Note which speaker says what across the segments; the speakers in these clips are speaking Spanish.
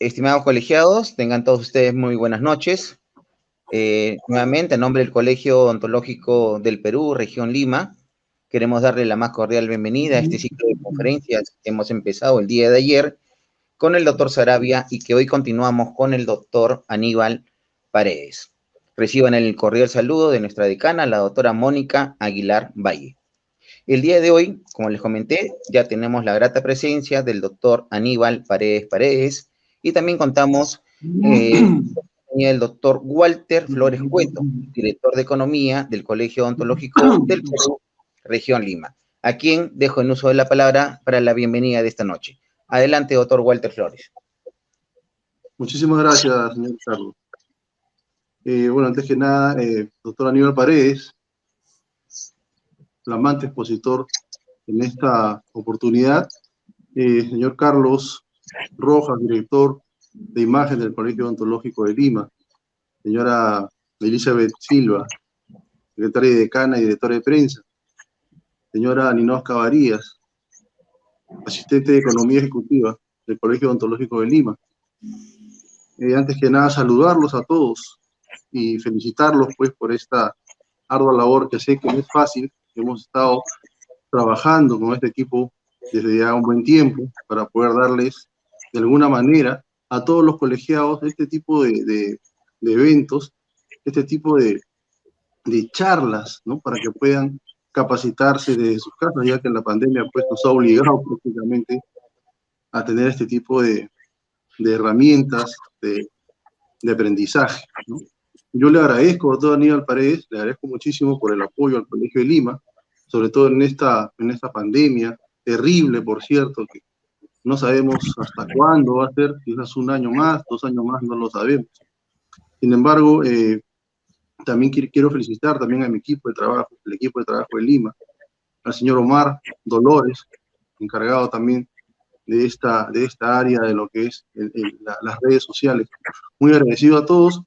Speaker 1: Estimados colegiados, tengan todos ustedes muy buenas noches. Nuevamente, en nombre del Colegio Odontológico del Perú, Región Lima, queremos darle la más cordial bienvenida a este ciclo de conferencias que hemos empezado el día de ayer con el doctor Sarabia y que hoy continuamos con el doctor Aníbal Paredes. Reciban el cordial saludo de nuestra decana, la doctora Mónica Aguilar Valle. El día de hoy, como les comenté, ya tenemos la grata presencia del doctor Aníbal Paredes y también contamos el doctor Walter Flores Cueto, director de Economía del Colegio Odontológico del Perú, Región Lima, a quien dejo en uso de la palabra para la bienvenida de esta noche. Adelante, doctor Walter Flores.
Speaker 2: Muchísimas gracias, señor Carlos. Bueno, antes que nada, doctor Aníbal Paredes, flamante expositor en esta oportunidad, señor Carlos Rojas, director de imagen del Colegio Odontológico de Lima, señora Elizabeth Silva, secretaria y decana y directora de prensa, señora Ninosca Varías, asistente de Economía Ejecutiva del Colegio Odontológico de Lima. Antes que nada, saludarlos a todos y felicitarlos pues por esta ardua labor que sé que no es fácil. Hemos estado trabajando con este equipo desde ya un buen tiempo para poder darles de alguna manera a todos los colegiados este tipo de eventos, este tipo de charlas, ¿no? Para que puedan capacitarse desde sus casas, ya que la pandemia pues, nos ha obligado prácticamente a tener este tipo de herramientas de aprendizaje, ¿no? Yo le agradezco a todo Aníbal Paredes, le agradezco muchísimo por el apoyo al Colegio de Lima, sobre todo en esta pandemia terrible, por cierto, que no sabemos hasta cuándo va a ser, quizás un año más, 2 años más, no lo sabemos. Sin embargo, también quiero felicitar también a mi equipo de trabajo, el equipo de trabajo de Lima, al señor Omar Dolores, encargado también de esta área de lo que es las redes sociales. Muy agradecido a todos.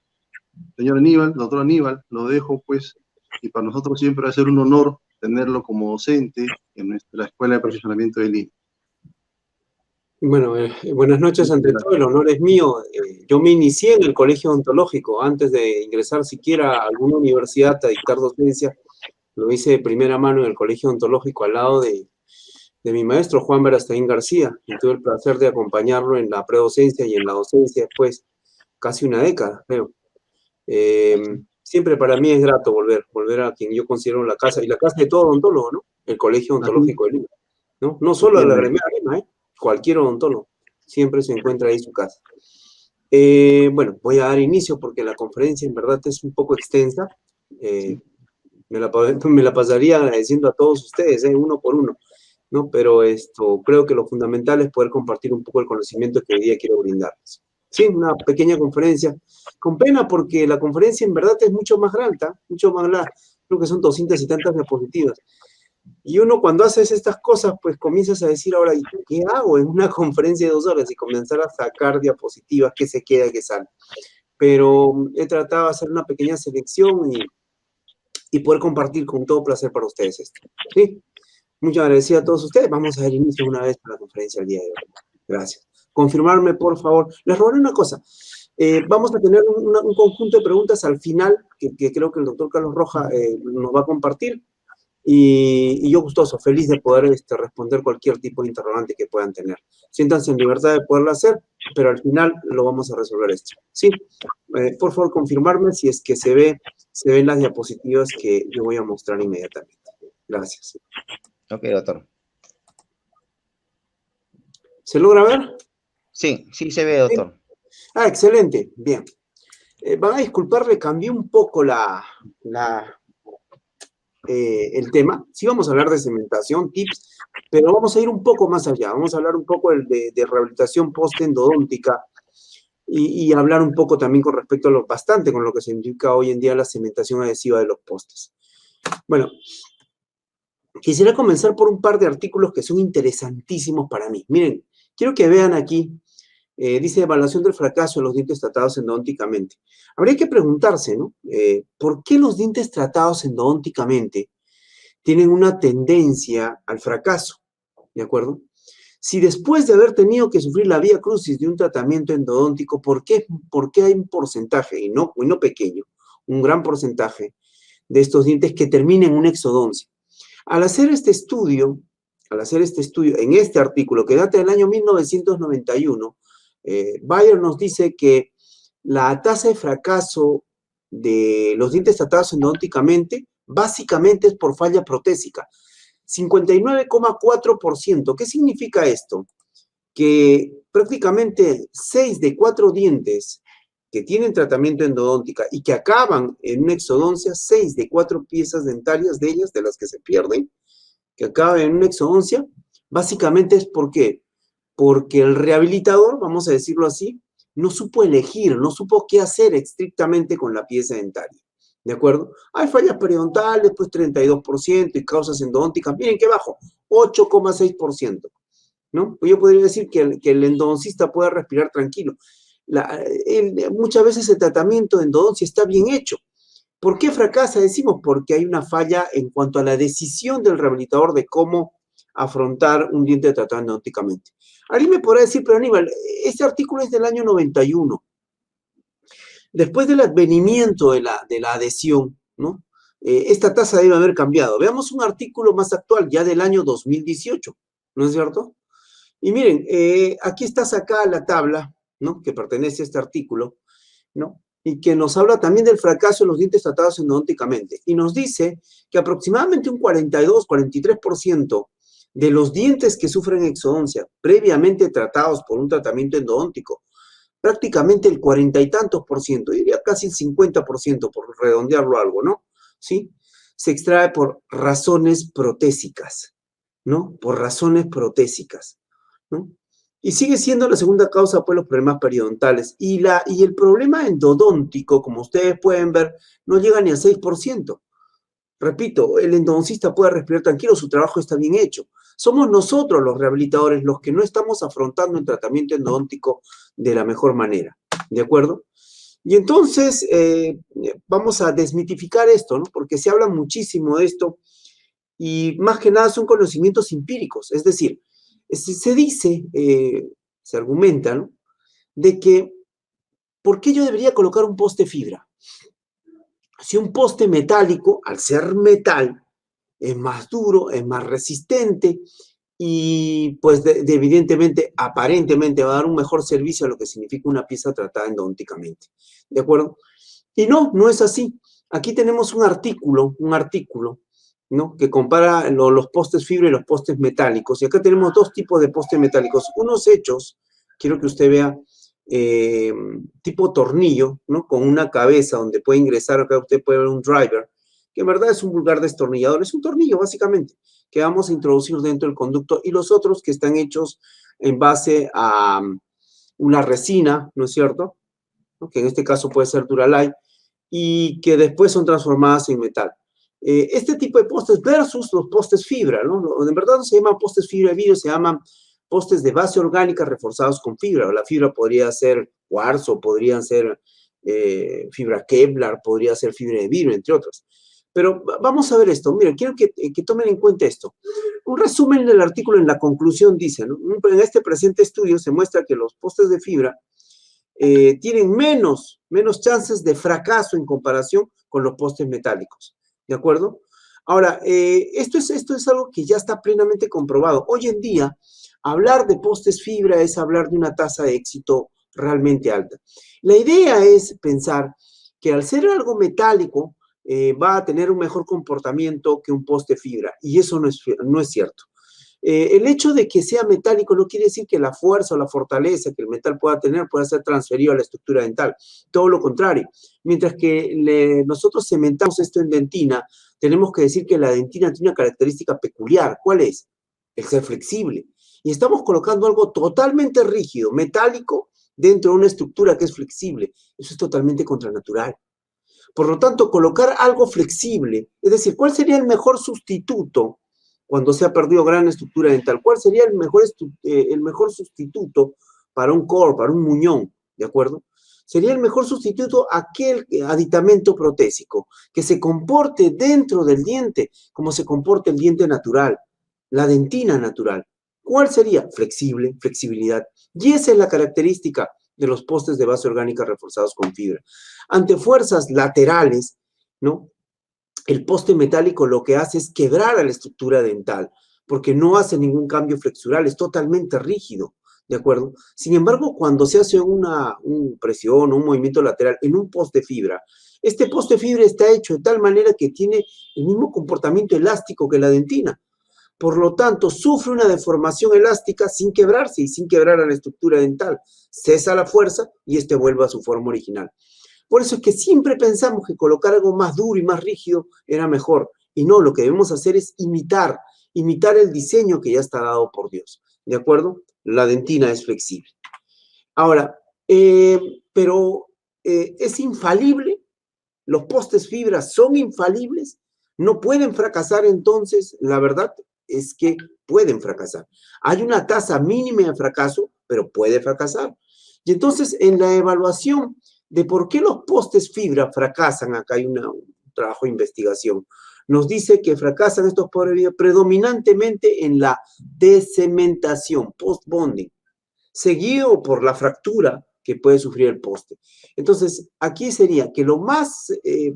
Speaker 2: Señor Aníbal, doctor Aníbal, lo dejo pues, y para nosotros siempre va a ser un honor tenerlo como docente en nuestra Escuela de Perfeccionamiento de Lima.
Speaker 3: Bueno, buenas noches ante todo, el honor es mío. Yo me inicié en el colegio odontológico antes de ingresar siquiera a alguna universidad a dictar docencia. Lo hice de primera mano en el colegio odontológico al lado de mi maestro Juan Verastaín García, y tuve el placer de acompañarlo en la predocencia y en la docencia después, casi una década, creo. Siempre para mí es grato volver a quien yo considero la casa, y la casa de todo odontólogo, ¿no? El Colegio Odontológico de Lima, ¿no? No solo de la Gremial Lima, cualquier odontólogo siempre se encuentra ahí su casa. Bueno, voy a dar inicio porque la conferencia en verdad es un poco extensa. Me la pasaría agradeciendo a todos ustedes, uno por uno, ¿no? Pero creo que lo fundamental es poder compartir un poco el conocimiento que hoy día quiero brindarles. Sí, una pequeña conferencia, con pena porque la conferencia en verdad es mucho más grande, mucho más larga, creo que son 200 y tantas diapositivas. Y uno cuando haces estas cosas, pues comienzas a decir, ahora, ¿qué hago en una conferencia de 2 horas? Y comenzar a sacar diapositivas, qué se queda, qué sale. Pero he tratado de hacer una pequeña selección y poder compartir con todo placer para ustedes esto. ¿Sí? Muchas gracias a todos ustedes. Vamos a dar inicio una vez a la conferencia del día de hoy. Gracias. Confirmarme, por favor. Les robaré una cosa. Vamos a tener un conjunto de preguntas al final, que creo que el doctor Carlos Rojas nos va a compartir. Y yo gustoso, feliz de poder responder cualquier tipo de interrogante que puedan tener. Siéntanse en libertad de poderlo hacer, pero al final lo vamos a resolver esto. ¿Sí? Por favor, confirmarme si es que se ven las diapositivas que yo voy a mostrar inmediatamente. Gracias.
Speaker 1: Ok, doctor.
Speaker 3: ¿Se logra ver?
Speaker 1: Sí, sí se ve, doctor.
Speaker 3: Ah, excelente. Bien. Van a disculpar, le cambié un poco el tema. Sí vamos a hablar de cementación, tips, pero vamos a ir un poco más allá. Vamos a hablar un poco de rehabilitación post-endodóntica y hablar un poco también con respecto a bastante con lo que se indica hoy en día la cementación adhesiva de los postes. Bueno, quisiera comenzar por un par de artículos que son interesantísimos para mí. Miren, quiero que vean aquí, dice evaluación del fracaso de los dientes tratados endodónticamente. Habría que preguntarse, ¿no? ¿Por qué los dientes tratados endodónticamente tienen una tendencia al fracaso? ¿De acuerdo? Si después de haber tenido que sufrir la vía crucis de un tratamiento endodóntico, ¿por qué hay un porcentaje, y no pequeño, un gran porcentaje de estos dientes que terminen en una exodoncia? Al hacer este estudio, en este artículo que data del año 1991, Bayer nos dice que la tasa de fracaso de los dientes tratados endodónticamente básicamente es por falla protésica. 59,4%. ¿Qué significa esto? Que prácticamente 6 de 4 dientes que tienen tratamiento endodóntica y que acaban en una exodoncia, 6 de 4 piezas dentarias de ellas, de las que se pierden, que acaban en una exodoncia, básicamente es ¿por qué? Porque el rehabilitador, vamos a decirlo así, no supo elegir, no supo qué hacer estrictamente con la pieza dentaria. ¿De acuerdo? Hay fallas periodontales, pues 32%, y causas endodónticas, miren qué bajo, 8,6%, ¿no? Pues yo podría decir que el endodoncista puede respirar tranquilo. Muchas veces el tratamiento de endodoncia está bien hecho. ¿Por qué fracasa? Decimos porque hay una falla en cuanto a la decisión del rehabilitador de cómo afrontar un diente tratado endodónticamente. Alguien me podrá decir, pero Aníbal, este artículo es del año 91. Después del advenimiento de la adhesión, ¿no? Esta tasa debe haber cambiado. Veamos un artículo más actual, ya del año 2018, ¿no es cierto? Y miren, aquí está sacada la tabla, ¿no? Que pertenece a este artículo, ¿no? Y que nos habla también del fracaso de los dientes tratados endodónticamente. Y nos dice que aproximadamente un 42-43% de los dientes que sufren exodoncia previamente tratados por un tratamiento endodóntico, prácticamente el 40 y tantos por ciento, diría casi el 50% por redondearlo algo, ¿no? ¿Sí? Se extrae por razones protésicas, ¿no? Por razones protésicas, ¿no? Y sigue siendo la segunda causa, pues, los problemas periodontales. Y el problema endodóntico, como ustedes pueden ver, no llega ni al 6%. Repito, el endodoncista puede respirar tranquilo, su trabajo está bien hecho. Somos nosotros los rehabilitadores los que no estamos afrontando el tratamiento endodóntico de la mejor manera, ¿de acuerdo? Y entonces vamos a desmitificar esto, ¿no? Porque se habla muchísimo de esto y más que nada son conocimientos empíricos, es decir, se dice, se argumenta, ¿no? De que, ¿por qué yo debería colocar un poste fibra? Si un poste metálico, al ser metal, es más duro, es más resistente y pues evidentemente, aparentemente va a dar un mejor servicio a lo que significa una pieza tratada endodónticamente. ¿De acuerdo? Y no es así. Aquí tenemos un artículo, ¿no? Que compara los postes fibra y los postes metálicos. Y acá tenemos dos tipos de postes metálicos. Unos hechos, quiero que usted vea, tipo tornillo, ¿no? Con una cabeza donde puede ingresar, acá usted puede ver un driver, que en verdad es un vulgar destornillador, es un tornillo básicamente, que vamos a introducir dentro del conducto, y los otros que están hechos en base a una resina, ¿no es cierto? ¿No? Que en este caso puede ser Duralay, y que después son transformadas en metal. Este tipo de postes versus los postes fibra, ¿no? En verdad no se llaman postes fibra de vidrio, se llaman postes de base orgánica reforzados con fibra. La fibra podría ser cuarzo, podrían ser fibra Kevlar, podría ser fibra de vidrio, entre otras. Pero vamos a ver esto. Miren, quiero que tomen en cuenta esto. Un resumen del artículo en la conclusión dice, ¿no? En este presente estudio se muestra que los postes de fibra tienen menos chances de fracaso en comparación con los postes metálicos. ¿De acuerdo? Ahora, esto es algo que ya está plenamente comprobado. Hoy en día, hablar de postes fibra es hablar de una tasa de éxito realmente alta. La idea es pensar que al ser algo metálico, va a tener un mejor comportamiento que un poste fibra, y eso no es cierto. El hecho de que sea metálico no quiere decir que la fuerza o la fortaleza que el metal pueda tener pueda ser transferido a la estructura dental. Todo lo contrario. Mientras que nosotros cementamos esto en dentina, tenemos que decir que la dentina tiene una característica peculiar. ¿Cuál es? El ser flexible. Y estamos colocando algo totalmente rígido, metálico, dentro de una estructura que es flexible. Eso es totalmente contranatural. Por lo tanto, colocar algo flexible, es decir, ¿cuál sería el mejor sustituto cuando se ha perdido gran estructura dental? ¿Cuál sería el mejor sustituto para un core, para un muñón? ¿De acuerdo? Sería el mejor sustituto aquel aditamento protésico que se comporte dentro del diente como se comporta el diente natural, la dentina natural. ¿Cuál sería? Flexible, flexibilidad. Y esa es la característica de los postes de base orgánica reforzados con fibra. Ante fuerzas laterales, ¿no? El poste metálico lo que hace es quebrar a la estructura dental, porque no hace ningún cambio flexural, es totalmente rígido, ¿de acuerdo? Sin embargo, cuando se hace una presión o un movimiento lateral en un poste fibra, este poste fibra está hecho de tal manera que tiene el mismo comportamiento elástico que la dentina. Por lo tanto, sufre una deformación elástica sin quebrarse y sin quebrar a la estructura dental. Cesa la fuerza y este vuelve a su forma original. Por eso es que siempre pensamos que colocar algo más duro y más rígido era mejor. Y no, lo que debemos hacer es imitar el diseño que ya está dado por Dios. ¿De acuerdo? La dentina es flexible. Ahora, pero es infalible. Los postes fibra son infalibles. No pueden fracasar entonces. La verdad es que pueden fracasar. Hay una tasa mínima de fracaso, pero puede fracasar. Y entonces en la evaluación de por qué los postes fibra fracasan, acá hay un trabajo de investigación, nos dice que fracasan estos postes fibra predominantemente en la descementación, post-bonding, seguido por la fractura que puede sufrir el poste. Entonces, aquí sería que lo más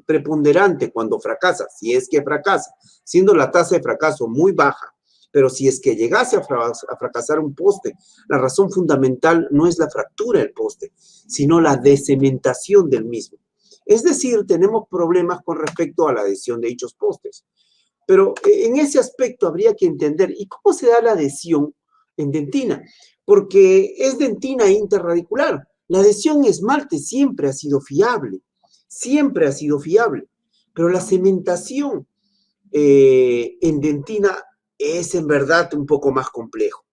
Speaker 3: preponderante cuando fracasa, si es que fracasa, siendo la tasa de fracaso muy baja, pero si es que llegase a fracasar un poste, la razón fundamental no es la fractura del poste, sino la descementación del mismo. Es decir, tenemos problemas con respecto a la adhesión de dichos postes. Pero en ese aspecto habría que entender, ¿y cómo se da la adhesión en dentina? Porque es dentina interradicular. La adhesión en esmalte siempre ha sido fiable, pero la cementación en dentina es en verdad un poco más complejo.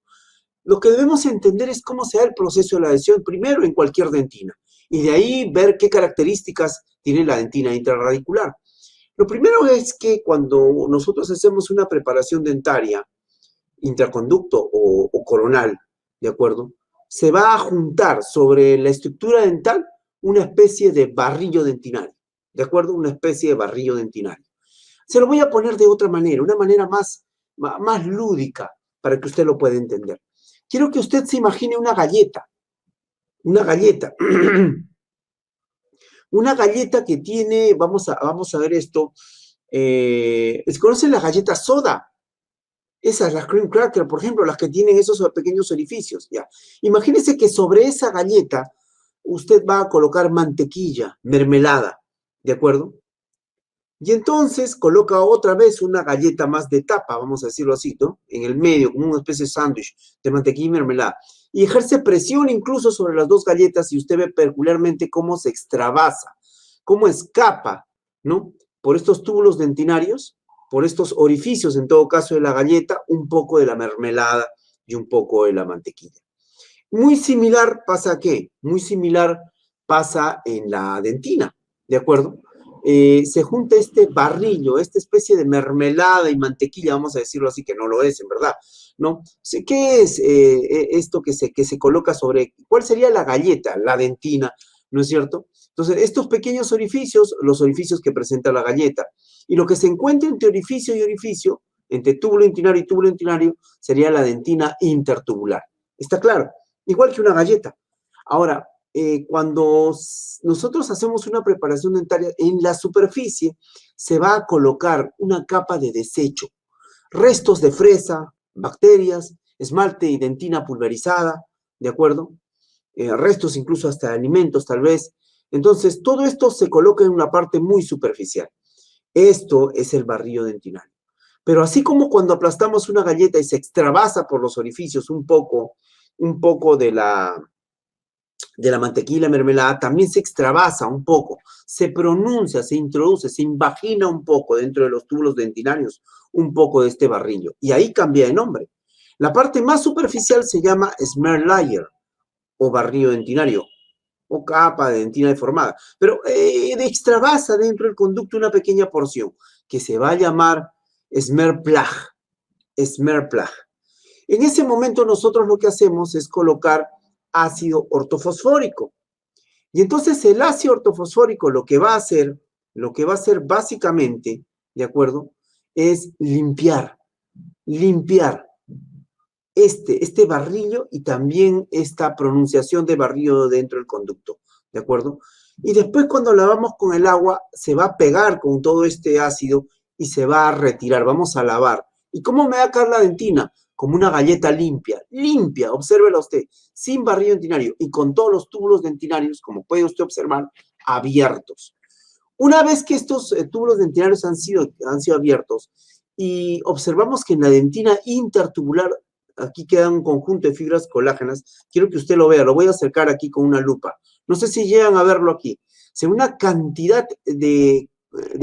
Speaker 3: Lo que debemos entender es cómo se da el proceso de la adhesión primero en cualquier dentina y de ahí ver qué características tiene la dentina intraradicular. Lo primero es que cuando nosotros hacemos una preparación dentaria, intraconducto o coronal, ¿de acuerdo? Se va a juntar sobre la estructura dental una especie de barrillo dentinario, ¿de acuerdo? Una especie de barrillo dentinario. Se lo voy a poner de otra manera, una manera más lúdica para que usted lo pueda entender. Quiero que usted se imagine una galleta, una galleta que tiene, vamos a ver esto, ¿se conocen las galletas soda? Esas, las cream cracker, por ejemplo, las que tienen esos pequeños orificios, ya. Imagínese que sobre esa galleta usted va a colocar mantequilla, mermelada, ¿de acuerdo? Y entonces coloca otra vez una galleta más de tapa, vamos a decirlo así, ¿no? En el medio, como una especie de sándwich de mantequilla y mermelada. Y ejerce presión incluso sobre las dos galletas y usted ve peculiarmente cómo se extravasa, cómo escapa, ¿no? Por estos túbulos dentinarios, por estos orificios, en todo caso, de la galleta, un poco de la mermelada y un poco de la mantequilla. Muy similar pasa ¿qué? Muy similar pasa en la dentina, ¿de acuerdo? Se junta este barrillo, esta especie de mermelada y mantequilla, vamos a decirlo así, que no lo es, en verdad, ¿no? ¿Qué es esto que se coloca sobre? ¿Cuál sería la galleta? La dentina, ¿no es cierto? Entonces, estos pequeños orificios, los orificios que presenta la galleta, y lo que se encuentra entre orificio y orificio, entre túbulo dentinario y túbulo dentinario, sería la dentina intertubular. ¿Está claro? Igual que una galleta. Ahora, cuando nosotros hacemos una preparación dentaria, en la superficie se va a colocar una capa de desecho, restos de fresa, bacterias, esmalte y dentina pulverizada, ¿de acuerdo? Restos incluso hasta de alimentos tal vez. Entonces, todo esto se coloca en una parte muy superficial. Esto es el barrillo dentinario. Pero así como cuando aplastamos una galleta y se extravasa por los orificios un poco de la mantequilla mermelada, también se extravasa un poco, se pronuncia, se introduce, se invagina un poco dentro de los túbulos dentinarios, un poco de este barrillo. Y ahí cambia de nombre. La parte más superficial se llama smear layer o barrillo dentinario o capa de dentina deformada. Pero extravasa dentro del conducto una pequeña porción que se va a llamar smear plug. Smear plug. En ese momento nosotros lo que hacemos es colocar ácido ortofosfórico. Y entonces el ácido ortofosfórico lo que va a hacer básicamente, ¿de acuerdo? Es limpiar este barrillo y también esta pronunciación de barrillo dentro del conducto, ¿de acuerdo? Y después cuando lavamos con el agua, se va a pegar con todo este ácido y se va a retirar, vamos a lavar. ¿Y cómo me va a quedar la dentina? Como una galleta limpia, obsérvela usted, sin barrillo dentinario y con todos los túbulos dentinarios, como puede usted observar, abiertos. Una vez que estos túbulos dentinarios han sido abiertos y observamos que en la dentina intertubular, aquí queda un conjunto de fibras colágenas, quiero que usted lo vea, lo voy a acercar aquí con una lupa. No sé si llegan a verlo aquí. Se ve una cantidad de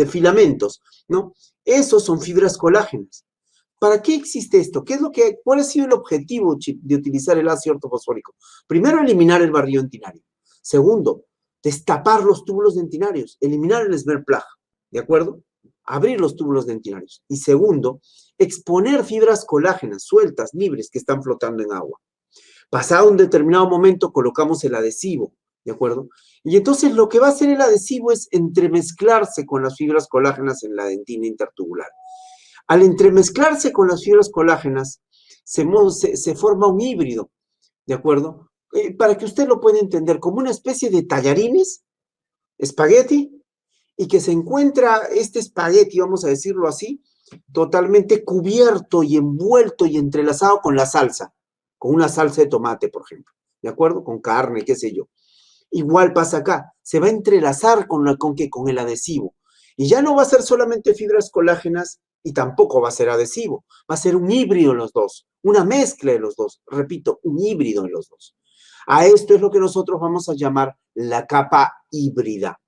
Speaker 3: filamentos, ¿no? Esos son fibras colágenas. ¿Para qué existe esto? ¿Cuál ha sido el objetivo de utilizar el ácido ortofosfórico? Primero, eliminar el barrillo dentinario. Segundo, destapar los túbulos dentinarios, eliminar el Smerplug, ¿de acuerdo? Abrir los túbulos dentinarios. Y segundo, exponer fibras colágenas sueltas, libres, que están flotando en agua. Pasado un determinado momento, colocamos el adhesivo, ¿de acuerdo? Y entonces lo que va a hacer el adhesivo es entremezclarse con las fibras colágenas en la dentina intertubular. Al entremezclarse con las fibras colágenas, se forma un híbrido, ¿de acuerdo? Para que usted lo pueda entender, como una especie de tallarines, espagueti, y que se encuentra este espagueti, vamos a decirlo así, totalmente cubierto y envuelto y entrelazado con la salsa, con una salsa de tomate, por ejemplo, ¿de acuerdo? Con carne, qué sé yo. Igual pasa acá, se va a entrelazar con el adhesivo. Y ya no va a ser solamente fibras colágenas y tampoco va a ser adhesivo. Va a ser un híbrido en los dos, una mezcla de los dos. Repito, un híbrido en los dos. A esto es lo que nosotros vamos a llamar la capa híbrida.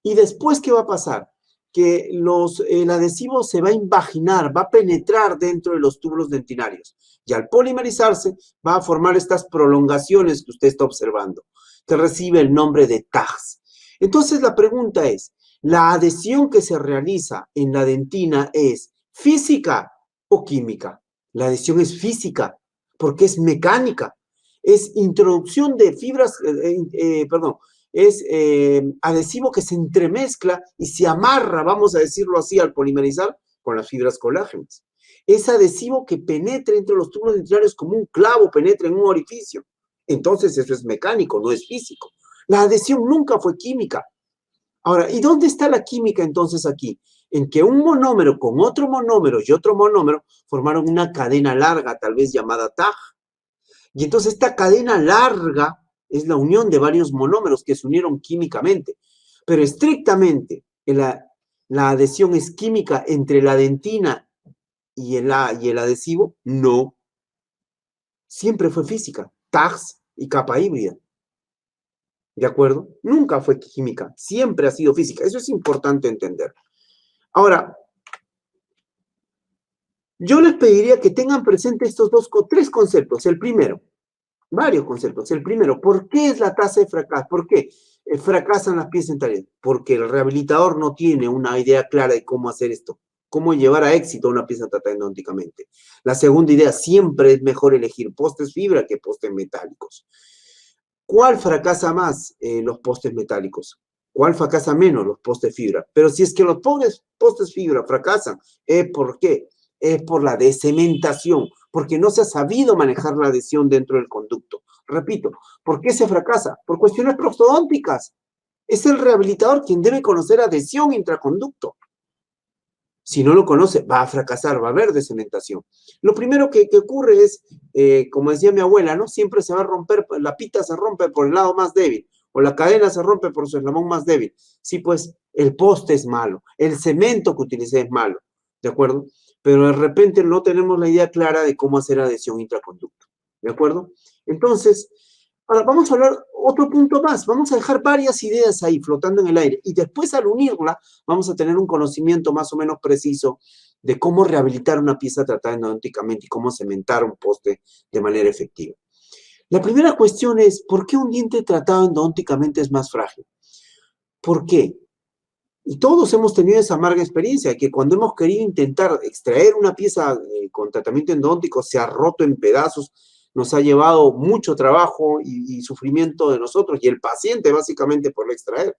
Speaker 3: Y después, ¿qué va a pasar? Que el adhesivo se va a invaginar, va a penetrar dentro de los túbulos dentinarios. Y al polimerizarse, va a formar estas prolongaciones que usted está observando, que recibe el nombre de tags. Entonces, la pregunta es, ¿la adhesión que se realiza en la dentina es física o química? La adhesión es física, porque es mecánica. Es introducción de fibras, es adhesivo que se entremezcla y se amarra, vamos a decirlo así, al polimerizar con las fibras colágenas. Es adhesivo que penetra entre los túbulos dentinarios como un clavo penetra en un orificio. Entonces eso es mecánico, no es físico. La adhesión nunca fue química. Ahora, ¿y dónde está la química entonces aquí? En que un monómero con otro monómero y otro monómero formaron una cadena larga, tal vez llamada TAG. Y entonces esta cadena larga es la unión de varios monómeros que se unieron químicamente. Pero estrictamente la adhesión es química entre la dentina y el adhesivo, no. Siempre fue física, tags y capa híbrida. ¿De acuerdo? Nunca fue química, siempre ha sido física. Eso es importante entender. Ahora, yo les pediría que tengan presente estos tres conceptos. El primero, varios conceptos. El primero, ¿por qué es la tasa de fracaso? ¿Por qué fracasan las piezas dentarias? Porque el rehabilitador no tiene una idea clara de cómo hacer esto, cómo llevar a éxito una pieza tratada endodònticamente. La segunda idea, siempre es mejor elegir postes fibra que postes metálicos. ¿Cuál fracasa más? Los postes metálicos. ¿Cuál fracasa menos? Los postes fibra. Pero si es que los postes fibra fracasan, ¿por qué? Es por la decementación, porque no se ha sabido manejar la adhesión dentro del conducto. Repito, ¿por qué se fracasa? Por cuestiones prostodónticas. Es el rehabilitador quien debe conocer adhesión intraconducto. Si no lo conoce, va a fracasar, va a haber decementación. Lo primero que ocurre es, como decía mi abuela, ¿no? Siempre se va a romper, la pita se rompe por el lado más débil, o la cadena se rompe por su eslabón más débil. Sí, pues, el poste es malo, el cemento que utilicé es malo, ¿de acuerdo? Pero de repente no tenemos la idea clara de cómo hacer adhesión intraconducto, ¿de acuerdo? Entonces, ahora vamos a hablar otro punto más, vamos a dejar varias ideas ahí flotando en el aire y después al unirla vamos a tener un conocimiento más o menos preciso de cómo rehabilitar una pieza tratada endodònticamente y cómo cementar un poste de manera efectiva. La primera cuestión es, ¿por qué un diente tratado endodònticamente es más frágil? ¿Por qué? Y todos hemos tenido esa amarga experiencia, que cuando hemos querido intentar extraer una pieza con tratamiento endodòntico se ha roto en pedazos, nos ha llevado mucho trabajo y sufrimiento de nosotros y el paciente básicamente por extraer.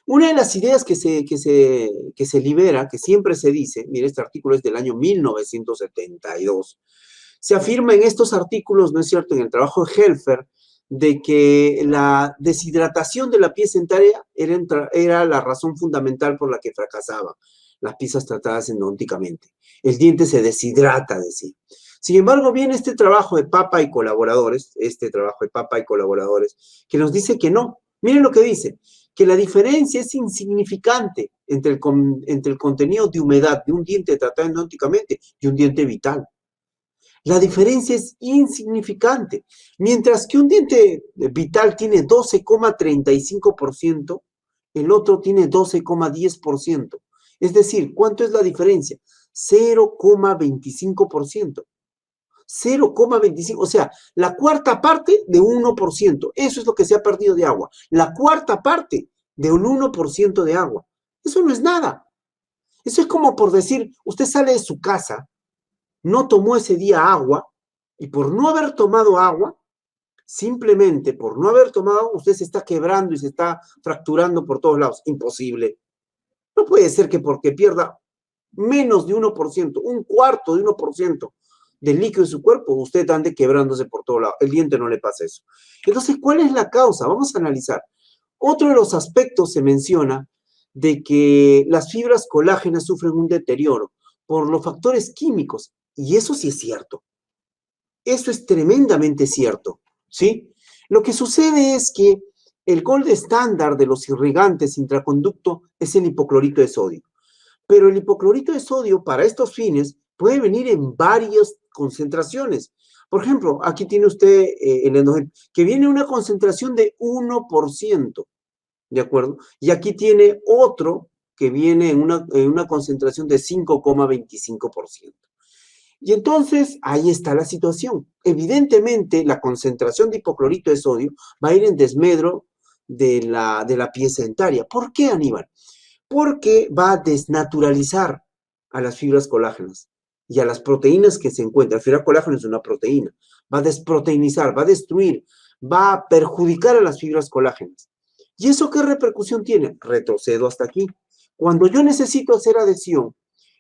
Speaker 3: Una de las ideas que se libera, que siempre se dice, mire, este artículo es del año 1972, Se afirma en estos artículos, ¿no es cierto?, en el trabajo de Helfer, de que la deshidratación de la pieza dentaria era la razón fundamental por la que fracasaban las piezas tratadas endodónticamente. El diente se deshidrata, decía. Sin embargo, viene este trabajo de Papa y colaboradores, que nos dice que no. Miren lo que dice, que la diferencia es insignificante entre el contenido de humedad de un diente tratado endodónticamente y un diente vital. La diferencia es insignificante. Mientras que un diente vital tiene 12,35%, el otro tiene 12,10%. Es decir, ¿cuánto es la diferencia? 0,25%. 0,25, o sea, la cuarta parte de 1%. Eso es lo que se ha perdido de agua. La cuarta parte de un 1% de agua. Eso no es nada. Eso es como por decir, usted sale de su casa, no tomó ese día agua, y por no haber tomado agua, simplemente por no haber tomado agua, usted se está quebrando y se está fracturando por todos lados. Imposible. No puede ser que porque pierda menos de 1%, un cuarto de 1% del líquido de su cuerpo, usted ande quebrándose por todos lados. El diente no le pasa eso. Entonces, ¿cuál es la causa? Vamos a analizar. Otro de los aspectos se menciona de que las fibras colágenas sufren un deterioro por los factores químicos. Y eso sí es cierto. Eso es tremendamente cierto, ¿sí? Lo que sucede es que el gold estándar de los irrigantes intraconducto es el hipoclorito de sodio. Pero el hipoclorito de sodio, para estos fines, puede venir en varias concentraciones. Por ejemplo, aquí tiene usted el endogel, que viene una concentración de 1%, ¿de acuerdo? Y aquí tiene otro que viene en una concentración de 5,25%. Y entonces, ahí está la situación. Evidentemente, la concentración de hipoclorito de sodio va a ir en desmedro de la pieza dentaria. ¿Por qué, Aníbal? Porque va a desnaturalizar a las fibras colágenas y a las proteínas que se encuentran. La fibra colágena es una proteína. Va a desproteinizar, va a destruir, va a perjudicar a las fibras colágenas. ¿Y eso qué repercusión tiene? Retrocedo hasta aquí. Cuando yo necesito hacer adhesión,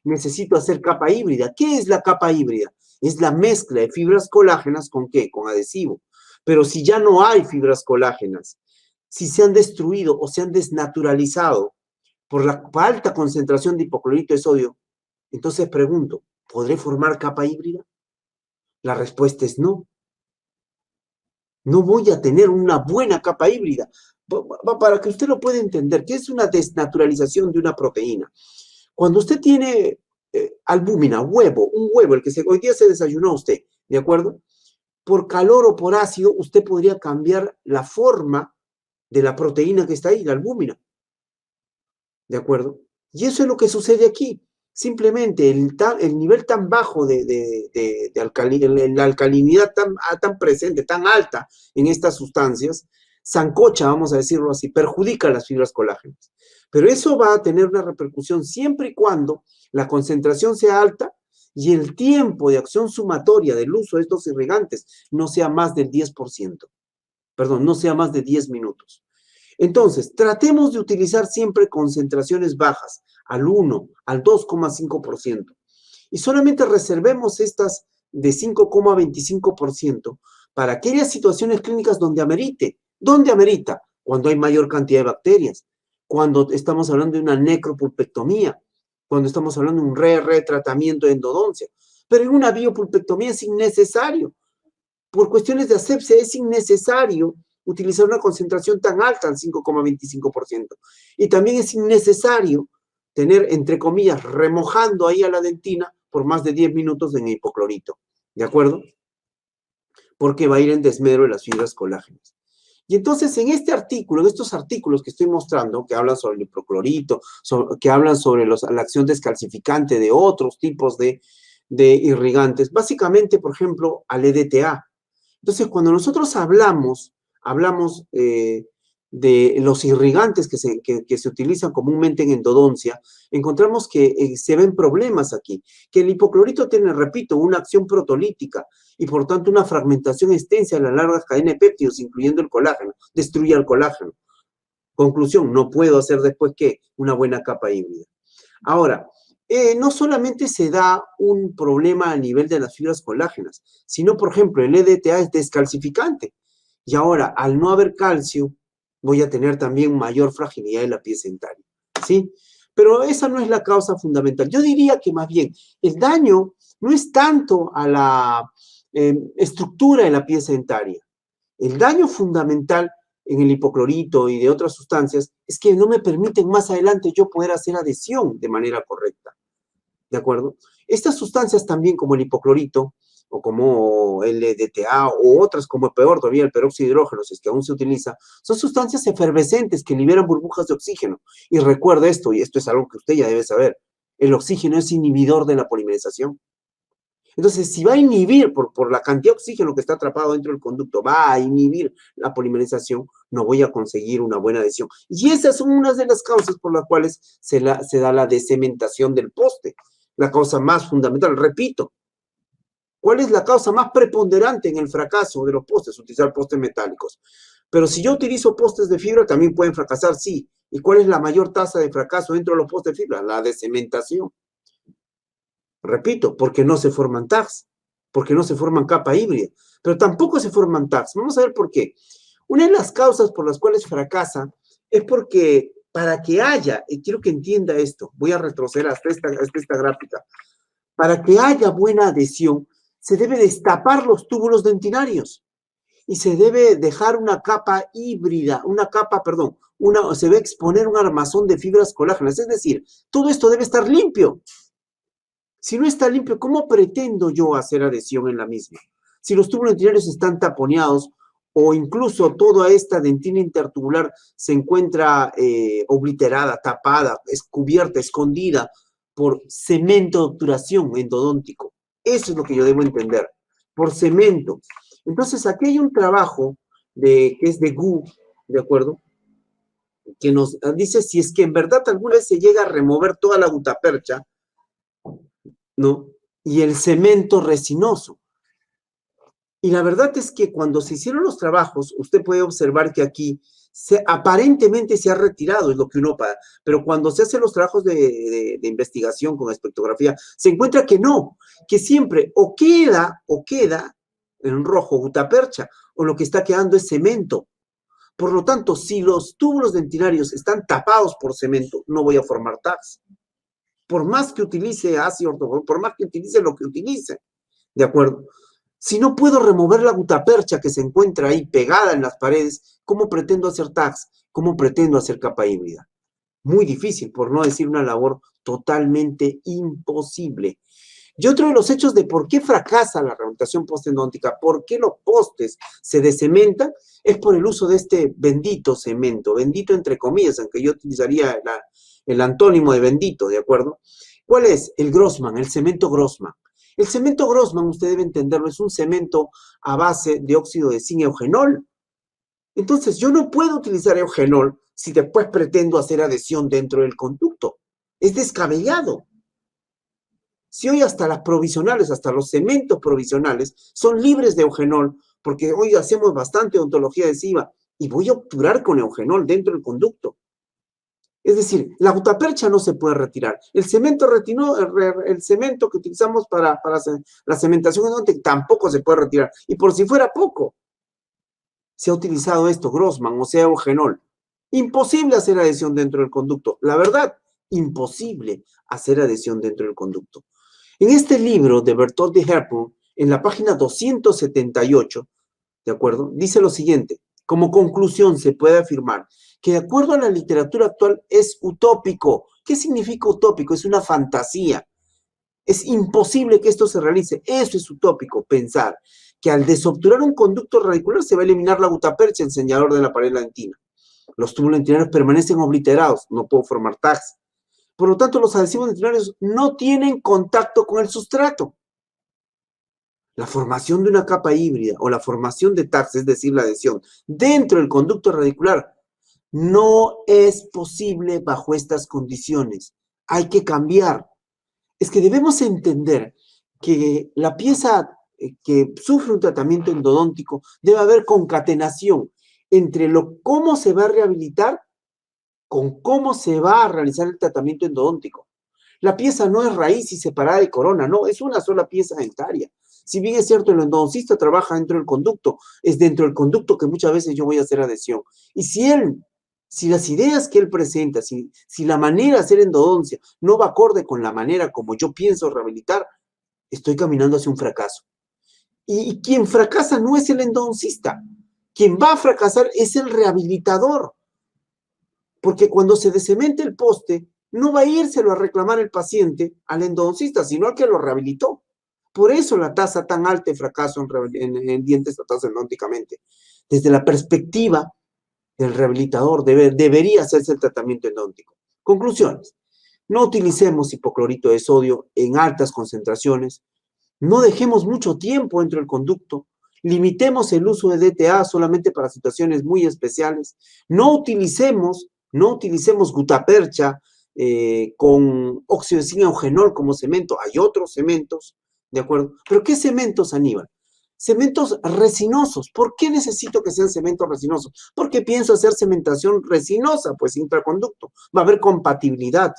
Speaker 3: necesito hacer capa híbrida. ¿Qué es la capa híbrida? Es la mezcla de fibras colágenas ¿con qué? Con adhesivo. Pero si ya no hay fibras colágenas, si se han destruido o se han desnaturalizado por la alta concentración de hipoclorito de sodio, entonces pregunto, ¿podré formar capa híbrida? La respuesta es no. No voy a tener una buena capa híbrida. Para que usted lo pueda entender, ¿qué es una desnaturalización de una proteína? Cuando usted tiene albúmina, un huevo, el que hoy día se desayunó usted, ¿de acuerdo? Por calor o por ácido, usted podría cambiar la forma de la proteína que está ahí, la albúmina. ¿De acuerdo? Y eso es lo que sucede aquí. Simplemente el nivel tan bajo de la alcalinidad tan presente, tan alta en estas sustancias, sancocha, vamos a decirlo así, perjudica las fibras colágenas. Pero eso va a tener una repercusión siempre y cuando la concentración sea alta y el tiempo de acción sumatoria del uso de estos irrigantes no sea más del 10%. Perdón, no sea más de 10 minutos. Entonces, tratemos de utilizar siempre concentraciones bajas, al 1, al 2,5%. Y solamente reservemos estas de 5,25% para aquellas situaciones clínicas donde amerite. ¿Dónde amerita? Cuando hay mayor cantidad de bacterias, cuando estamos hablando de una necropulpectomía, cuando estamos hablando de un retratamiento de endodoncia. Pero en una biopulpectomía es innecesario. Por cuestiones de asepsia es innecesario utilizar una concentración tan alta, al 5,25%. Y también es innecesario tener, entre comillas, remojando ahí a la dentina por más de 10 minutos en hipoclorito. ¿De acuerdo? Porque va a ir en desmedro de las fibras colágenas. Y entonces en este artículo, en estos artículos que estoy mostrando, que hablan sobre el hipoclorito, que hablan sobre la acción descalcificante de otros tipos de irrigantes, básicamente, por ejemplo, al EDTA. Entonces, cuando nosotros hablamos de los irrigantes que se utilizan comúnmente en endodoncia, encontramos que se ven problemas aquí, que el hipoclorito tiene, repito, una acción protolítica y por tanto una fragmentación extensa de las largas cadenas de péptidos, incluyendo el colágeno, destruye el colágeno. Conclusión, no puedo hacer después, ¿qué? Una buena capa híbrida. Ahora, no solamente se da un problema a nivel de las fibras colágenas, sino, por ejemplo, el EDTA es descalcificante. Y ahora, al no haber calcio, voy a tener también mayor fragilidad de la pieza dentaria, ¿sí? Pero esa no es la causa fundamental. Yo diría que más bien el daño no es tanto a la estructura de la pieza dentaria. El daño fundamental en el hipoclorito y de otras sustancias es que no me permiten más adelante yo poder hacer adhesión de manera correcta. ¿De acuerdo? Estas sustancias también, como el hipoclorito, o como el DTA, o otras como peor todavía el peróxido de hidrógeno, si es que aún se utiliza, son sustancias efervescentes que liberan burbujas de oxígeno. Y recuerda esto, y esto es algo que usted ya debe saber, el oxígeno es inhibidor de la polimerización. Entonces, si va a inhibir por la cantidad de oxígeno que está atrapado dentro del conducto, va a inhibir la polimerización, no voy a conseguir una buena adhesión. Y esas son unas de las causas por las cuales se da la decementación del poste. La causa más fundamental, repito, ¿cuál es la causa más preponderante en el fracaso de los postes? Utilizar postes metálicos. Pero si yo utilizo postes de fibra, también pueden fracasar, sí. ¿Y cuál es la mayor tasa de fracaso dentro de los postes de fibra? La decementación. Repito, porque no se forman tags, porque no se forman capa híbrida, pero tampoco se forman tags. Vamos a ver por qué. Una de las causas por las cuales fracasa es porque para que haya, y quiero que entienda esto, voy a retroceder hasta esta gráfica, para que haya buena adhesión, se debe destapar los túbulos dentinarios y se debe dejar una capa híbrida, se debe exponer un armazón de fibras colágenas, es decir, todo esto debe estar limpio. Si no está limpio, ¿cómo pretendo yo hacer adhesión en la misma? Si los túbulos dentinarios están taponeados o incluso toda esta dentina intertubular se encuentra obliterada, tapada, cubierta, escondida por cemento de obturación endodóntico. Eso es lo que yo debo entender, por cemento. Entonces, aquí hay un trabajo que es de Gu, ¿de acuerdo? Que nos dice si es que en verdad alguna vez se llega a remover toda la gutapercha, ¿no? Y el cemento resinoso. Y la verdad es que cuando se hicieron los trabajos, usted puede observar que aquí aparentemente se ha retirado, es lo que uno paga, pero cuando se hacen los trabajos de investigación con espectrografía, se encuentra que no, que siempre o queda en rojo gutapercha, o lo que está quedando es cemento. Por lo tanto, si los túbulos dentinarios están tapados por cemento, no voy a formar tags. Por más que utilice ácido ortogónico, por más que utilice lo que utilice, ¿de acuerdo? Si no puedo remover la gutapercha que se encuentra ahí pegada en las paredes, ¿cómo pretendo hacer tags? ¿Cómo pretendo hacer capa híbrida? Muy difícil, por no decir una labor totalmente imposible. Y otro de los hechos de por qué fracasa la rehabilitación postendóntica, por qué los postes se descementan, es por el uso de este bendito cemento, bendito entre comillas, aunque yo utilizaría el antónimo de bendito, ¿de acuerdo? ¿Cuál es? El Grossman, el cemento Grossman. El cemento Grossman, usted debe entenderlo, es un cemento a base de óxido de zinc eugenol. Entonces, yo no puedo utilizar eugenol si después pretendo hacer adhesión dentro del conducto. Es descabellado. Si hoy hasta las provisionales, hasta los cementos provisionales son libres de eugenol, porque hoy hacemos bastante odontología adhesiva y voy a obturar con eugenol dentro del conducto. Es decir, la gutapercha no se puede retirar. El cemento el cemento que utilizamos para la cementación endodóntica tampoco se puede retirar. Y por si fuera poco, se ha utilizado esto, Grossman, o sea, eugenol. Imposible hacer adhesión dentro del conducto. La verdad, imposible hacer adhesión dentro del conducto. En este libro de Berthold de Herpel, en la página 278, ¿de acuerdo? Dice lo siguiente: como conclusión se puede afirmar que de acuerdo a la literatura actual es utópico. ¿Qué significa utópico? Es una fantasía. Es imposible que esto se realice. Eso es utópico, pensar que al desobturar un conducto radicular se va a eliminar la gutapercha, el señalador de la pared dentina. Los túbulos dentinarios permanecen obliterados, no puedo formar tags. Por lo tanto, los adhesivos dentinarios no tienen contacto con el sustrato. La formación de una capa híbrida o la formación de tags, es decir, la adhesión dentro del conducto radicular, no es posible bajo estas condiciones. Hay que cambiar. Es que debemos entender que la pieza que sufre un tratamiento endodóntico debe haber concatenación entre cómo se va a rehabilitar con cómo se va a realizar el tratamiento endodóntico. La pieza no es raíz y separada de corona, no, es una sola pieza dentaria. Si bien es cierto, el endodoncista trabaja dentro del conducto, es dentro del conducto que muchas veces yo voy a hacer adhesión. Y si las ideas que él presenta, si la manera de hacer endodoncia no va acorde con la manera como yo pienso rehabilitar, estoy caminando hacia un fracaso. Y quien fracasa no es el endodoncista. Quien va a fracasar es el rehabilitador. Porque cuando se descemente el poste, no va a írselo a reclamar el paciente al endodoncista, sino al que lo rehabilitó. Por eso la tasa tan alta de fracaso en dientes tratados endodónticamente. Desde la perspectiva del rehabilitador, debería hacerse el tratamiento endodóntico. Conclusiones. No utilicemos hipoclorito de sodio en altas concentraciones. No dejemos mucho tiempo dentro del conducto. Limitemos el uso de DTA solamente para situaciones muy especiales. No utilicemos gutapercha con óxido de zinc eugenol como cemento. Hay otros cementos, ¿de acuerdo? ¿Pero qué cementos, Aníbal? Cementos resinosos. ¿Por qué necesito que sean cementos resinosos? Porque pienso hacer cementación resinosa, pues intraconducto. Va a haber compatibilidad.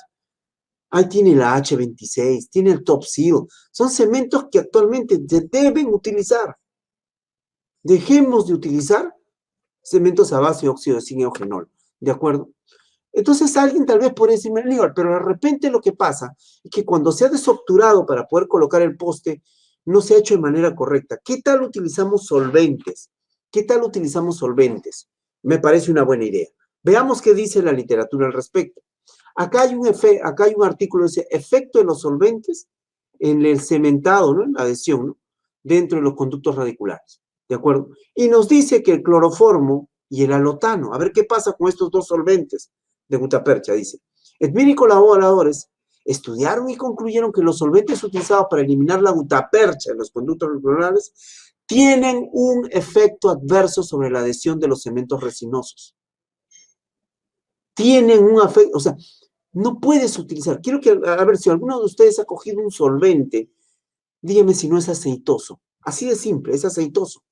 Speaker 3: Ahí tiene la H26, tiene el Top Seal. Son cementos que actualmente se deben utilizar. Dejemos de utilizar cementos a base de óxido de zinc eugenol. ¿De acuerdo? Entonces alguien tal vez puede decirme, pero de repente lo que pasa es que cuando se ha desobturado para poder colocar el poste, no se ha hecho de manera correcta. ¿Qué tal utilizamos solventes? ¿Qué tal utilizamos solventes? Me parece una buena idea. Veamos qué dice la literatura al respecto. Acá hay un artículo que dice efecto de los solventes en el cementado, ¿no? En la adhesión, ¿no? Dentro de los conductos radiculares, ¿de acuerdo? Y nos dice que el cloroformo y el halotano, a ver qué pasa con estos dos solventes de gutapercha, dice. Edmir y colaboradores estudiaron y concluyeron que los solventes utilizados para eliminar la gutapercha en los conductos radiculares tienen un efecto adverso sobre la adhesión de los cementos resinosos. Tienen un efecto, o sea, no puedes utilizar. Quiero que, a ver, si alguno de ustedes ha cogido un solvente, dígame si no es aceitoso. Así de simple, es aceitoso.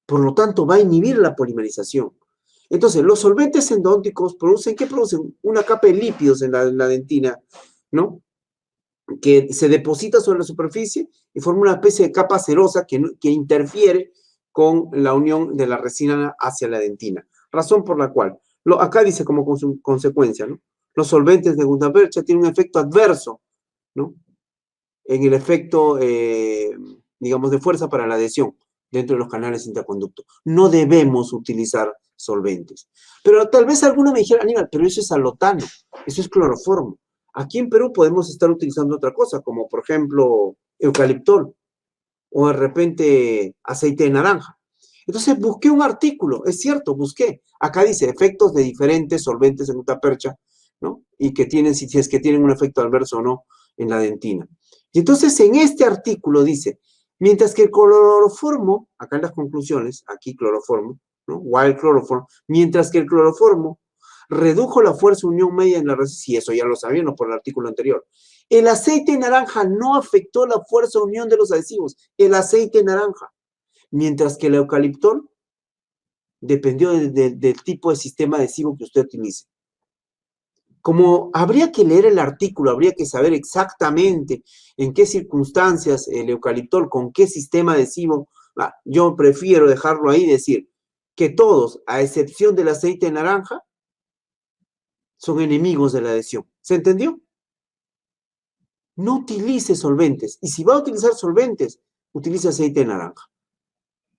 Speaker 3: Por lo tanto, va a inhibir la polimerización. Entonces, los solventes endodónticos producen, ¿qué producen? Una capa de lípidos en la dentina, ¿no? Que se deposita sobre la superficie y forma una especie de capa cerosa que interfiere con la unión de la resina hacia la dentina. Razón por la cual, acá dice como consecuencia, ¿no? Los solventes de gutapercha tienen un efecto adverso, ¿no? En el efecto, digamos, de fuerza para la adhesión dentro de los canales intraconducto. No debemos utilizar solventes. Pero tal vez alguno me dijera, Aníbal, pero eso es halotano, eso es cloroformo. Aquí en Perú podemos estar utilizando otra cosa, como por ejemplo eucaliptol o de repente aceite de naranja. Entonces busqué un artículo, es cierto, busqué. Acá dice efectos de diferentes solventes en gutapercha, ¿no? Y que tienen, si es que tienen un efecto adverso o no en la dentina. Y entonces en este artículo dice, mientras que el cloroformo, acá en las conclusiones, aquí cloroformo, ¿no? Wild cloroformo, mientras que el cloroformo redujo la fuerza unión media en la resistencia, y eso ya lo sabíamos por el artículo anterior. El aceite de naranja no afectó la fuerza unión de los adhesivos, el aceite de naranja, mientras que el eucaliptol dependió del tipo de sistema adhesivo que usted utilice. Como habría que leer el artículo, habría que saber exactamente en qué circunstancias el eucaliptol, con qué sistema adhesivo, yo prefiero dejarlo ahí y decir que todos, a excepción del aceite de naranja, son enemigos de la adhesión. ¿Se entendió? No utilice solventes. Y si va a utilizar solventes, utilice aceite de naranja.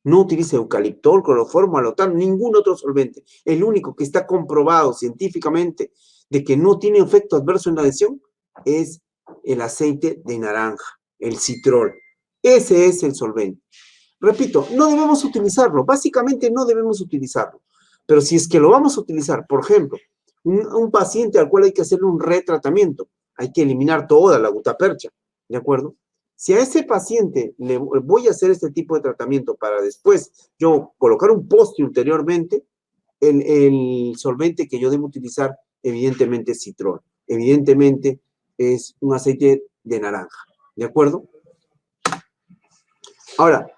Speaker 3: No utilice eucaliptol, cloroformo, halotano, ningún otro solvente. El único que está comprobado científicamente de que no tiene efecto adverso en la adhesión es el aceite de naranja, el citrol. Ese es el solvente. Repito, no debemos utilizarlo. Básicamente no debemos utilizarlo. Pero si es que lo vamos a utilizar, por ejemplo, un paciente al cual hay que hacerle un retratamiento, hay que eliminar toda la gutapercha, ¿de acuerdo? Si a ese paciente le voy a hacer este tipo de tratamiento para después yo colocar un poste ulteriormente, el solvente que yo debo utilizar evidentemente es citrol, evidentemente es un aceite de naranja, ¿de acuerdo? Ahora,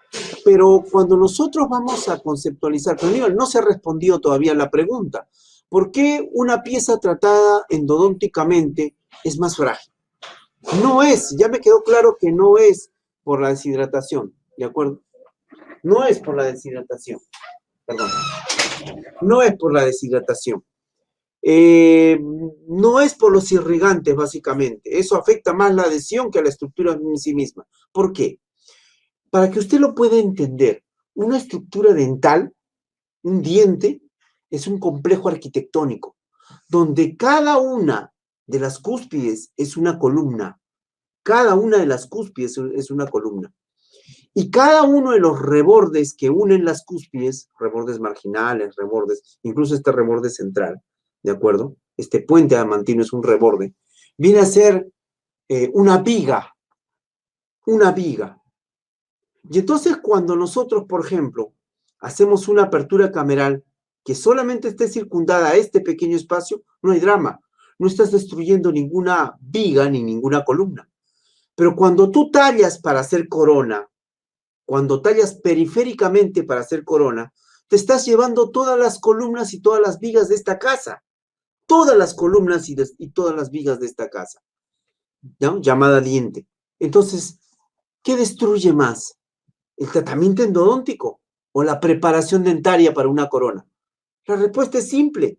Speaker 3: pero cuando nosotros vamos a conceptualizar, pero no se ha respondido todavía la pregunta, ¿Por qué una pieza tratada endodónticamente es más frágil? No es, ya me quedó claro que no es por la deshidratación, ¿de acuerdo? No es por la deshidratación, perdón. No es por la deshidratación. No es por los irrigantes, básicamente. Eso afecta más la adhesión que a la estructura en sí misma. ¿Por qué? Para que usted lo pueda entender, una estructura dental, un diente, es un complejo arquitectónico, donde cada una de las cúspides es una columna. Cada una de las cúspides es una columna. Y cada uno de los rebordes que unen las cúspides, rebordes marginales, rebordes, incluso este reborde central, ¿de acuerdo? Este puente adamantino es un reborde, viene a ser una viga, una viga. Y entonces cuando nosotros, por ejemplo, hacemos una apertura cameral que solamente esté circundada a este pequeño espacio, no hay drama. No estás destruyendo ninguna viga ni ninguna columna. Pero cuando tú tallas para hacer corona, cuando tallas periféricamente para hacer corona, te estás llevando todas las columnas y todas las vigas de esta casa. Todas las columnas y todas las vigas de esta casa. ¿No? Llamada diente. Entonces, ¿qué destruye más? ¿El tratamiento endodóntico o la preparación dentaria para una corona? La respuesta es simple.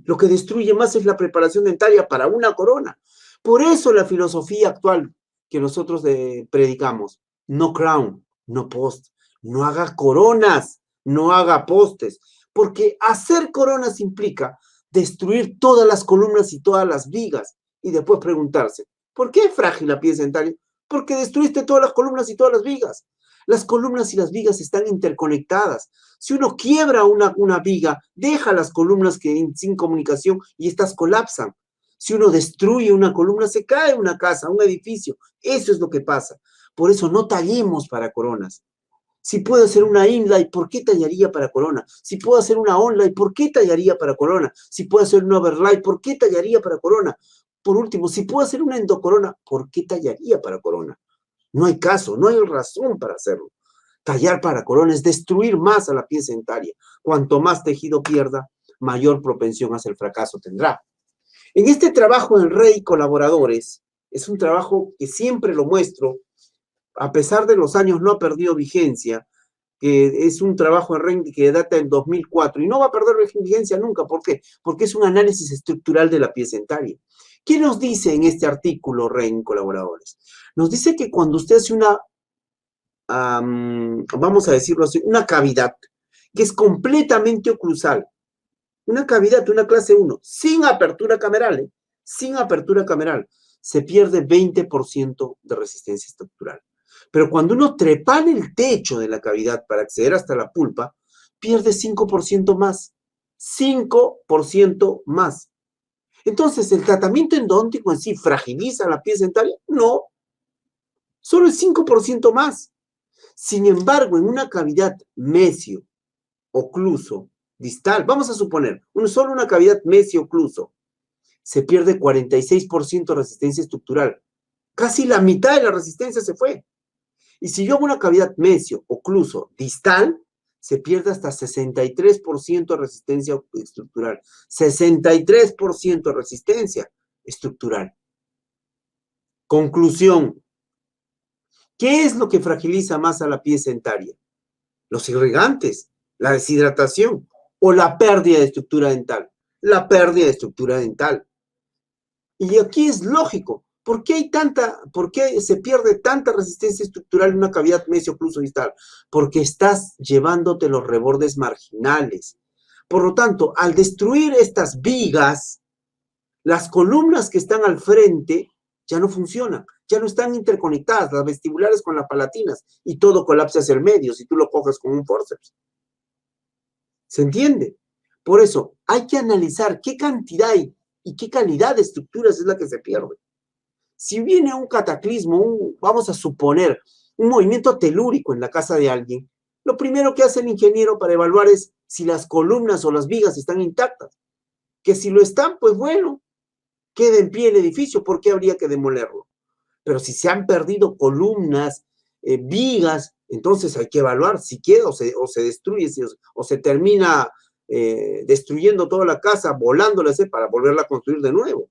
Speaker 3: Lo que destruye más es la preparación dentaria para una corona. Por eso la filosofía actual que nosotros predicamos, no crown, no post, no haga coronas, no haga postes, porque hacer coronas implica destruir todas las columnas y todas las vigas y después preguntarse, ¿por qué es frágil la pieza dentaria? Porque destruiste todas las columnas y todas las vigas. Las columnas y las vigas están interconectadas. Si uno quiebra una viga, deja las columnas sin comunicación y estas colapsan. Si uno destruye una columna, se cae una casa, un edificio. Eso es lo que pasa. Por eso no tallemos para coronas. Si puedo hacer una inlay, ¿por qué tallaría para corona? Si puedo hacer una onlay, ¿por qué tallaría para corona? Si puedo hacer una overlay, ¿por qué tallaría para corona? Por último, si puedo hacer una endocorona, ¿por qué tallaría para corona? No hay caso, no hay razón para hacerlo. Tallar para corona es destruir más a la pieza dentaria. Cuanto más tejido pierda, mayor propensión hacia el fracaso tendrá. En este trabajo en Rey Colaboradores, es un trabajo que siempre lo muestro, a pesar de los años no ha perdido vigencia, que es un trabajo en Rey que data del 2004 y no va a perder vigencia nunca. ¿Por qué? Porque es un análisis estructural de la pieza dentaria. ¿Qué nos dice en este artículo Rey Colaboradores? Nos dice que cuando usted hace una, vamos a decirlo así, una cavidad que es completamente oclusal, una cavidad, una clase 1, sin apertura cameral, sin apertura cameral, se pierde 20% de resistencia estructural. Pero cuando uno trepa en el techo de la cavidad para acceder hasta la pulpa, pierde 5% más. 5% más. Entonces, ¿el tratamiento endodóntico en sí fragiliza la pieza dentaria? No. Solo el 5% más. Sin embargo, en una cavidad mesio, ocluso, distal, vamos a suponer, solo una cavidad mesio-ocluso, se pierde 46% de resistencia estructural. Casi la mitad de la resistencia se fue. Y si yo hago una cavidad mesio-ocluso distal, se pierde hasta 63% de resistencia estructural. 63% de resistencia estructural. Conclusión. ¿Qué es lo que fragiliza más a la pieza dentaria? Los irrigantes, la deshidratación o la pérdida de estructura dental. La pérdida de estructura dental. Y aquí es lógico. ¿Por qué se pierde tanta resistencia estructural en una cavidad mesio-ocluso distal? Porque estás llevándote los rebordes marginales. Por lo tanto, al destruir estas vigas, las columnas que están al frente ya no funcionan, ya no están interconectadas, las vestibulares con las palatinas, y todo colapsa hacia el medio si tú lo coges con un forceps. ¿Se entiende? Por eso, hay que analizar qué cantidad y qué calidad de estructuras es la que se pierde. Si viene un cataclismo, vamos a suponer, un movimiento telúrico en la casa de alguien, lo primero que hace el ingeniero para evaluar es si las columnas o las vigas están intactas. Que si lo están, pues bueno, queda en pie el edificio, ¿por qué habría que demolerlo? Pero si se han perdido columnas, vigas, entonces hay que evaluar si queda o se destruye, o se termina destruyendo toda la casa, volándola para volverla a construir de nuevo.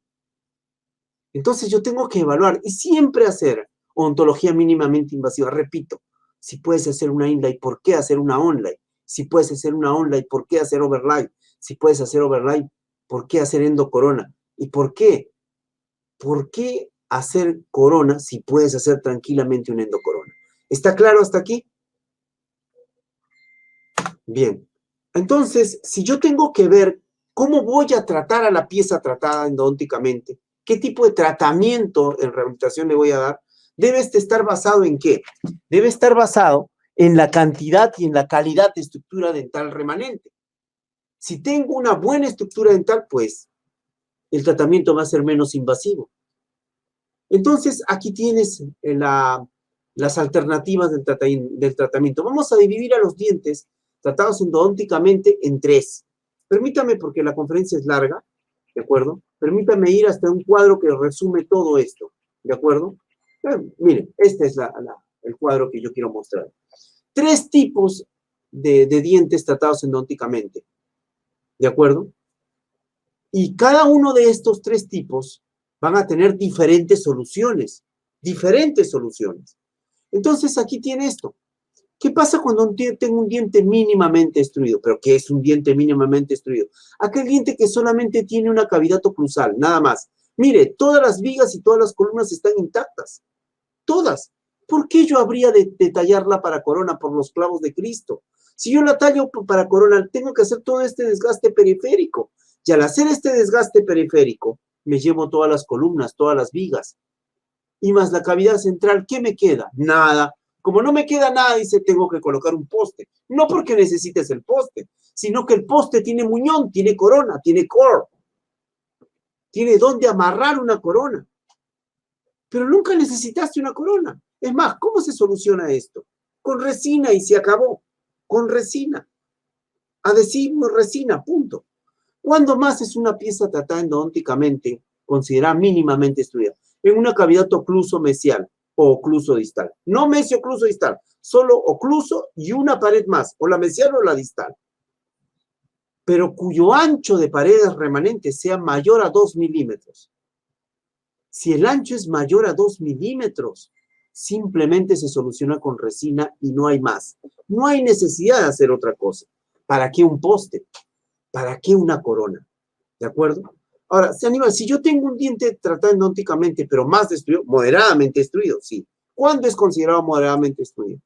Speaker 3: Entonces yo tengo que evaluar y siempre hacer odontología mínimamente invasiva. Repito, si puedes hacer una inlay, ¿por qué hacer una onlay? Si puedes hacer una onlay, ¿por qué hacer overlay? Si puedes hacer overlay, ¿por qué hacer endocorona? ¿Y por qué? ¿Por qué hacer corona si puedes hacer tranquilamente un endocorona? ¿Está claro hasta aquí? Bien. Entonces, si yo tengo que ver cómo voy a tratar a la pieza tratada endodónticamente, qué tipo de tratamiento en rehabilitación le voy a dar, debe estar basado en qué? Debe estar basado en la cantidad y en la calidad de estructura dental remanente. Si tengo una buena estructura dental, pues el tratamiento va a ser menos invasivo. Entonces, aquí tienes las alternativas del tratamiento. Vamos a dividir a los dientes tratados endodónticamente en 3. Permítame, porque la conferencia es larga, ¿de acuerdo? Permítame ir hasta un cuadro que resume todo esto, ¿de acuerdo? Miren, este es el cuadro que yo quiero mostrar. 3 tipos de dientes tratados endodónticamente, ¿de acuerdo? Y cada uno de estos 3 tipos van a tener diferentes soluciones. Entonces, aquí tiene esto. ¿Qué pasa cuando tengo un diente mínimamente destruido? ¿Pero qué es un diente mínimamente destruido? Aquel diente que solamente tiene una cavidad oclusal, nada más. Mire, todas las vigas y todas las columnas están intactas. Todas. ¿Por qué yo habría de tallarla para corona por los clavos de Cristo? Si yo la tallo para corona, tengo que hacer todo este desgaste periférico. Y al hacer este desgaste periférico, me llevo todas las columnas, todas las vigas. Y más la cavidad central, ¿qué me queda? Nada. Como no me queda nada, dice, tengo que colocar un poste. No porque necesites el poste, sino que el poste tiene muñón, tiene corona, tiene core. Tiene donde amarrar una corona. Pero nunca necesitaste una corona. Es más, ¿cómo se soluciona esto? Con resina y se acabó. Con resina. Adhesivo, resina, punto. ¿Cuándo más es una pieza tratada endodónticamente considerada mínimamente destruida? En una cavidad ocluso mesial o ocluso distal. No mesio ocluso distal, solo ocluso y una pared más, o la mesial o la distal. Pero cuyo ancho de paredes remanentes sea mayor a 2 milímetros. Si el ancho es mayor a 2 milímetros, simplemente se soluciona con resina y no hay más. No hay necesidad de hacer otra cosa. ¿Para qué un poste? ¿Para qué una corona? ¿De acuerdo? Ahora, Aníbal, si yo tengo un diente tratado endodónticamente, pero más destruido, moderadamente destruido, sí. ¿Cuándo es considerado moderadamente destruido?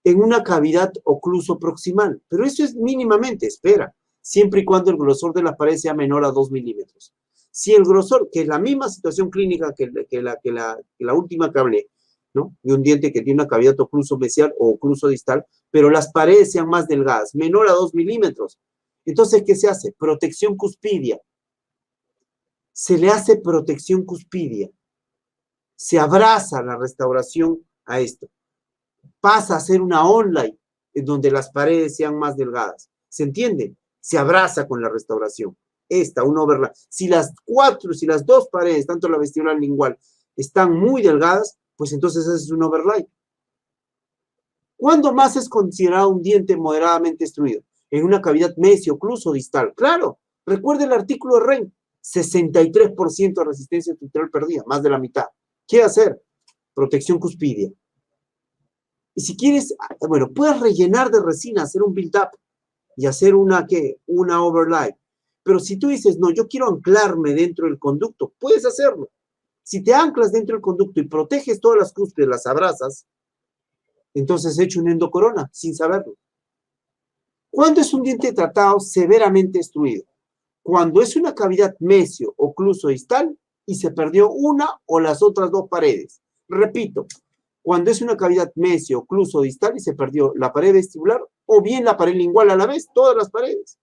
Speaker 3: En una cavidad ocluso proximal. Pero eso es mínimamente, espera, siempre y cuando el grosor de la pared sea menor a 2 milímetros. Si el grosor, que es la misma situación clínica que la última que hablé, ¿no? De un diente que tiene una cavidad ocluso mesial o ocluso distal, pero las paredes sean más delgadas, menor a 2 milímetros. Entonces, ¿qué se hace? Protección cuspidia. Se le hace protección cuspidia. Se abraza la restauración a esto. Pasa a ser una onlay, en donde las paredes sean más delgadas. ¿Se entiende? Se abraza con la restauración. Un overlay. Si las 2 paredes, tanto la vestibular lingual, están muy delgadas, pues entonces ese es un overlay. ¿Cuándo más es considerado un diente moderadamente destruido? En una cavidad mesio-ocluso distal. Claro, recuerde el artículo de Rein. 63% de resistencia estructural perdida, más de la mitad. ¿Qué hacer? Protección cuspidia. Y si quieres, bueno, puedes rellenar de resina, hacer un build-up y hacer una overlay. Pero si tú dices, no, yo quiero anclarme dentro del conducto, puedes hacerlo. Si te anclas dentro del conducto y proteges todas las cúspides, las abrazas, entonces he hecho un endocorona sin saberlo. ¿Cuándo es un diente tratado severamente destruido? Cuando es una cavidad mesio ocluso distal y se perdió una o las otras 2 paredes. Repito, cuando es una cavidad mesio ocluso distal y se perdió la pared vestibular o bien la pared lingual a la vez, todas las paredes.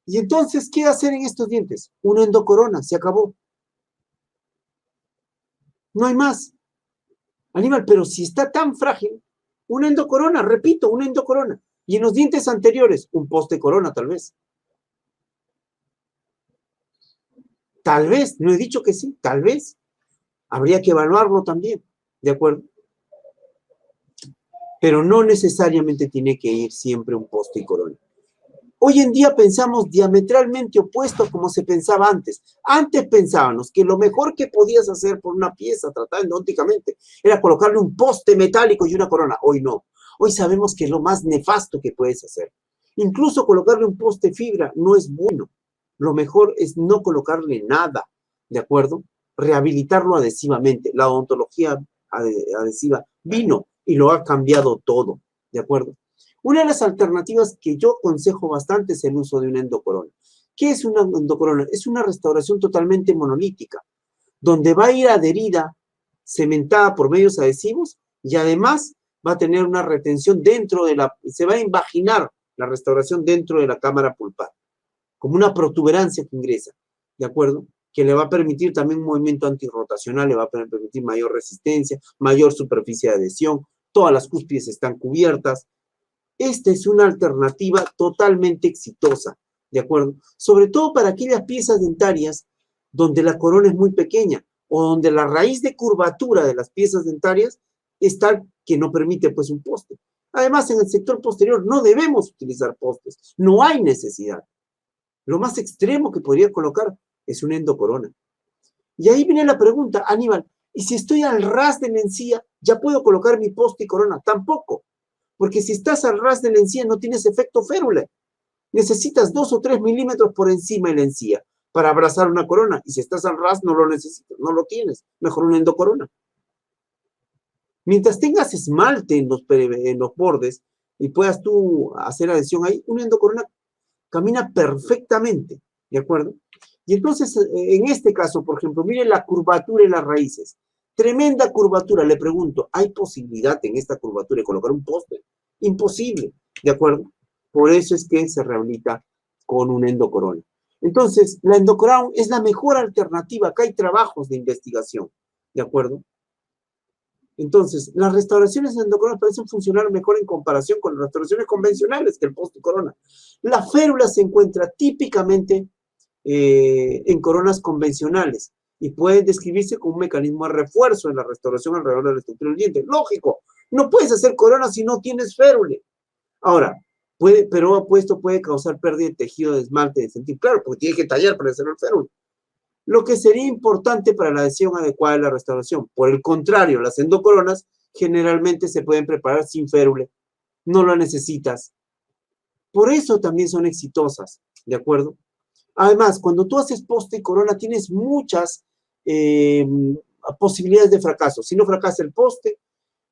Speaker 3: Y entonces, ¿qué hacer en estos dientes? Una endocorona, se acabó. No hay más. Aníbal, pero si está tan frágil, una endocorona, repito, una endocorona. Y en los dientes anteriores, un poste corona tal vez. Tal vez, no he dicho que sí, tal vez. Habría que evaluarlo también, ¿de acuerdo? Pero no necesariamente tiene que ir siempre un poste y corona. Hoy en día pensamos diametralmente opuesto a como se pensaba antes. Antes pensábamos que lo mejor que podías hacer por una pieza, tratada endodónticamente, era colocarle un poste metálico y una corona. Hoy no. Hoy sabemos que es lo más nefasto que puedes hacer. Incluso colocarle un poste fibra no es bueno. Lo mejor es no colocarle nada, ¿de acuerdo? Rehabilitarlo adhesivamente. La odontología adhesiva vino y lo ha cambiado todo, ¿de acuerdo? Una de las alternativas que yo aconsejo bastante es el uso de una endocorona. ¿Qué es una endocorona? Es una restauración totalmente monolítica, donde va a ir adherida, cementada por medios adhesivos y además va a tener una retención dentro de se va a invaginar la restauración dentro de la cámara pulpar, como una protuberancia que ingresa, ¿de acuerdo? Que le va a permitir también un movimiento antirrotacional, le va a permitir mayor resistencia, mayor superficie de adhesión, todas las cúspides están cubiertas. Esta es una alternativa totalmente exitosa, ¿de acuerdo? Sobre todo para aquellas piezas dentarias donde la corona es muy pequeña o donde la raíz de curvatura de las piezas dentarias es tal que no permite pues un poste. Además, en el sector posterior no debemos utilizar postes, no hay necesidad. Lo más extremo que podría colocar es una endocorona. Y ahí viene la pregunta, Aníbal, ¿y si estoy al ras de la encía, ya puedo colocar mi poste y corona? Tampoco. Porque si estás al ras de la encía no tienes efecto férula. Necesitas 2 o 3 milímetros por encima de la encía para abrazar una corona. Y si estás al ras no lo necesitas, no lo tienes. Mejor una endocorona. Mientras tengas esmalte en los bordes y puedas tú hacer adhesión ahí, una endocorona camina perfectamente, ¿de acuerdo? Y entonces, en este caso, por ejemplo, miren la curvatura en las raíces. Tremenda curvatura, le pregunto, ¿hay posibilidad en esta curvatura de colocar un poste? Imposible, ¿de acuerdo? Por eso es que se rehabilita con un endocorona. Entonces, la endocrown es la mejor alternativa. Acá hay trabajos de investigación, ¿de acuerdo? Entonces, las restauraciones endocoronas parecen funcionar mejor en comparación con las restauraciones convencionales que el poste corona. La férula se encuentra típicamente en coronas convencionales y pueden describirse como un mecanismo de refuerzo en la restauración alrededor de la estructura del diente. Lógico, no puedes hacer corona si no tienes férula. Ahora, pero esto puede causar pérdida de tejido de esmalte de sentir, claro, porque tiene que tallar para hacer el férula. Lo que sería importante para la adhesión adecuada de la restauración. Por el contrario, las endocoronas generalmente se pueden preparar sin férula. No lo necesitas. Por eso también son exitosas, ¿de acuerdo? Además, cuando tú haces poste y corona, tienes muchas posibilidades de fracaso. Si no fracasa el poste,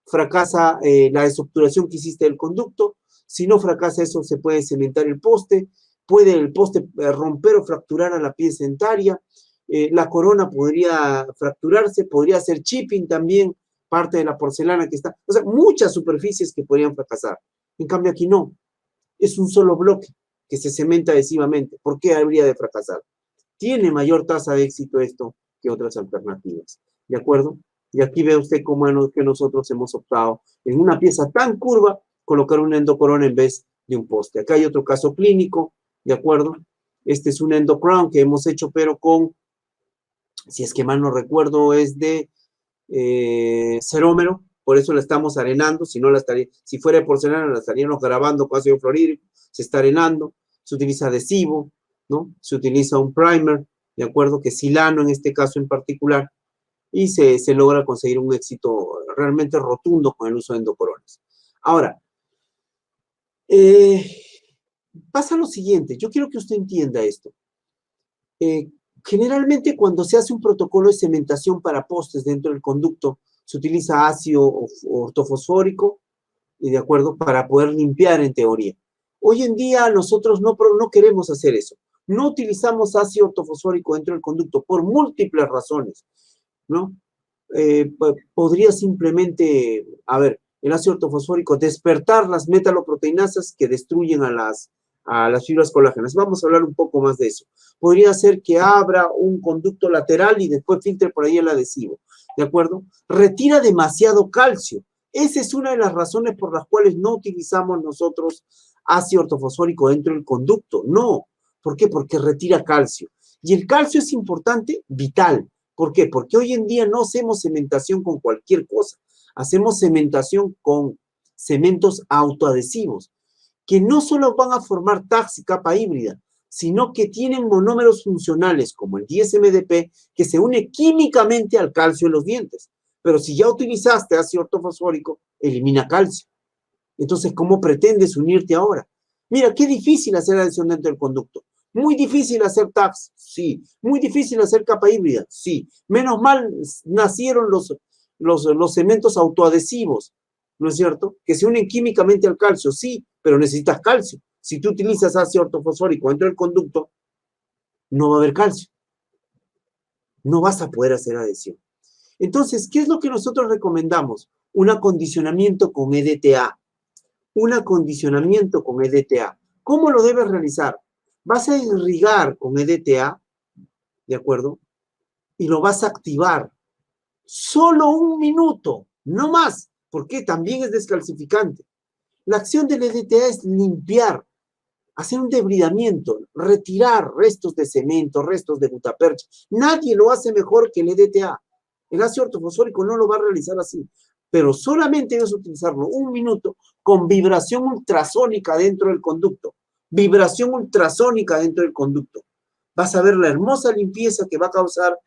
Speaker 3: fracasa la desobturación que hiciste del conducto. Si no fracasa eso, se puede cementar el poste. Puede el poste romper o fracturar a la pieza dentaria. La corona podría fracturarse, podría hacer chipping también, parte de la porcelana que está. O sea, muchas superficies que podrían fracasar. En cambio, aquí no. Es un solo bloque que se cementa adhesivamente. ¿Por qué habría de fracasar? Tiene mayor tasa de éxito esto que otras alternativas. ¿De acuerdo? Y aquí ve usted cómo es que nosotros hemos optado en una pieza tan curva colocar una endocorona en vez de un poste. Acá hay otro caso clínico, ¿de acuerdo? Este es un endocrown que hemos hecho, pero con, si es que mal no recuerdo, es de cerómero, por eso la estamos arenando, si fuera de porcelana la estaríamos grabando con ácido fluorhídrico, se está arenando, se utiliza adhesivo, ¿no? Se utiliza un primer, ¿de acuerdo? Que es silano en este caso en particular, y se logra conseguir un éxito realmente rotundo con el uso de endocoronas. Ahora, pasa lo siguiente, yo quiero que usted entienda esto. Generalmente cuando se hace un protocolo de cementación para postes dentro del conducto, se utiliza ácido ortofosfórico, ¿de acuerdo? Para poder limpiar en teoría. Hoy en día nosotros no queremos hacer eso. No utilizamos ácido ortofosfórico dentro del conducto por múltiples razones, ¿no? Podría simplemente, el ácido ortofosfórico despertar las metaloproteinasas que destruyen a las fibras colágenas. Vamos a hablar un poco más de eso. Podría ser que abra un conducto lateral y después filtre por ahí el adhesivo, ¿de acuerdo? Retira demasiado calcio. Esa es una de las razones por las cuales no utilizamos nosotros ácido ortofosfórico dentro del conducto. No. ¿Por qué? Porque retira calcio. Y el calcio es importante, vital. ¿Por qué? Porque hoy en día no hacemos cementación con cualquier cosa. Hacemos cementación con cementos autoadhesivos, que no solo van a formar tags y capa híbrida, sino que tienen monómeros funcionales como el 10-MDP que se une químicamente al calcio en los dientes. Pero si ya utilizaste ácido ortofosfórico, elimina calcio. Entonces, ¿cómo pretendes unirte ahora? Mira, qué difícil hacer adhesión dentro del conducto. Muy difícil hacer tags, sí. Muy difícil hacer capa híbrida, sí. Menos mal nacieron los cementos autoadhesivos, ¿no es cierto? Que se unen químicamente al calcio, sí, pero necesitas calcio. Si tú utilizas ácido ortofosfórico dentro del conducto, no va a haber calcio. No vas a poder hacer adhesión. Entonces, ¿qué es lo que nosotros recomendamos? Un acondicionamiento con EDTA. Un acondicionamiento con EDTA. ¿Cómo lo debes realizar? Vas a irrigar con EDTA, ¿de acuerdo? Y lo vas a activar. Solo 1 minuto, no más, porque también es descalcificante. La acción del EDTA es limpiar, hacer un debridamiento, retirar restos de cemento, restos de gutapercha. Nadie lo hace mejor que el EDTA. El ácido ortofosfórico no lo va a realizar así, pero solamente debes utilizarlo 1 minuto con vibración ultrasónica dentro del conducto. Vibración ultrasónica dentro del conducto. Vas a ver la hermosa limpieza que va a causar,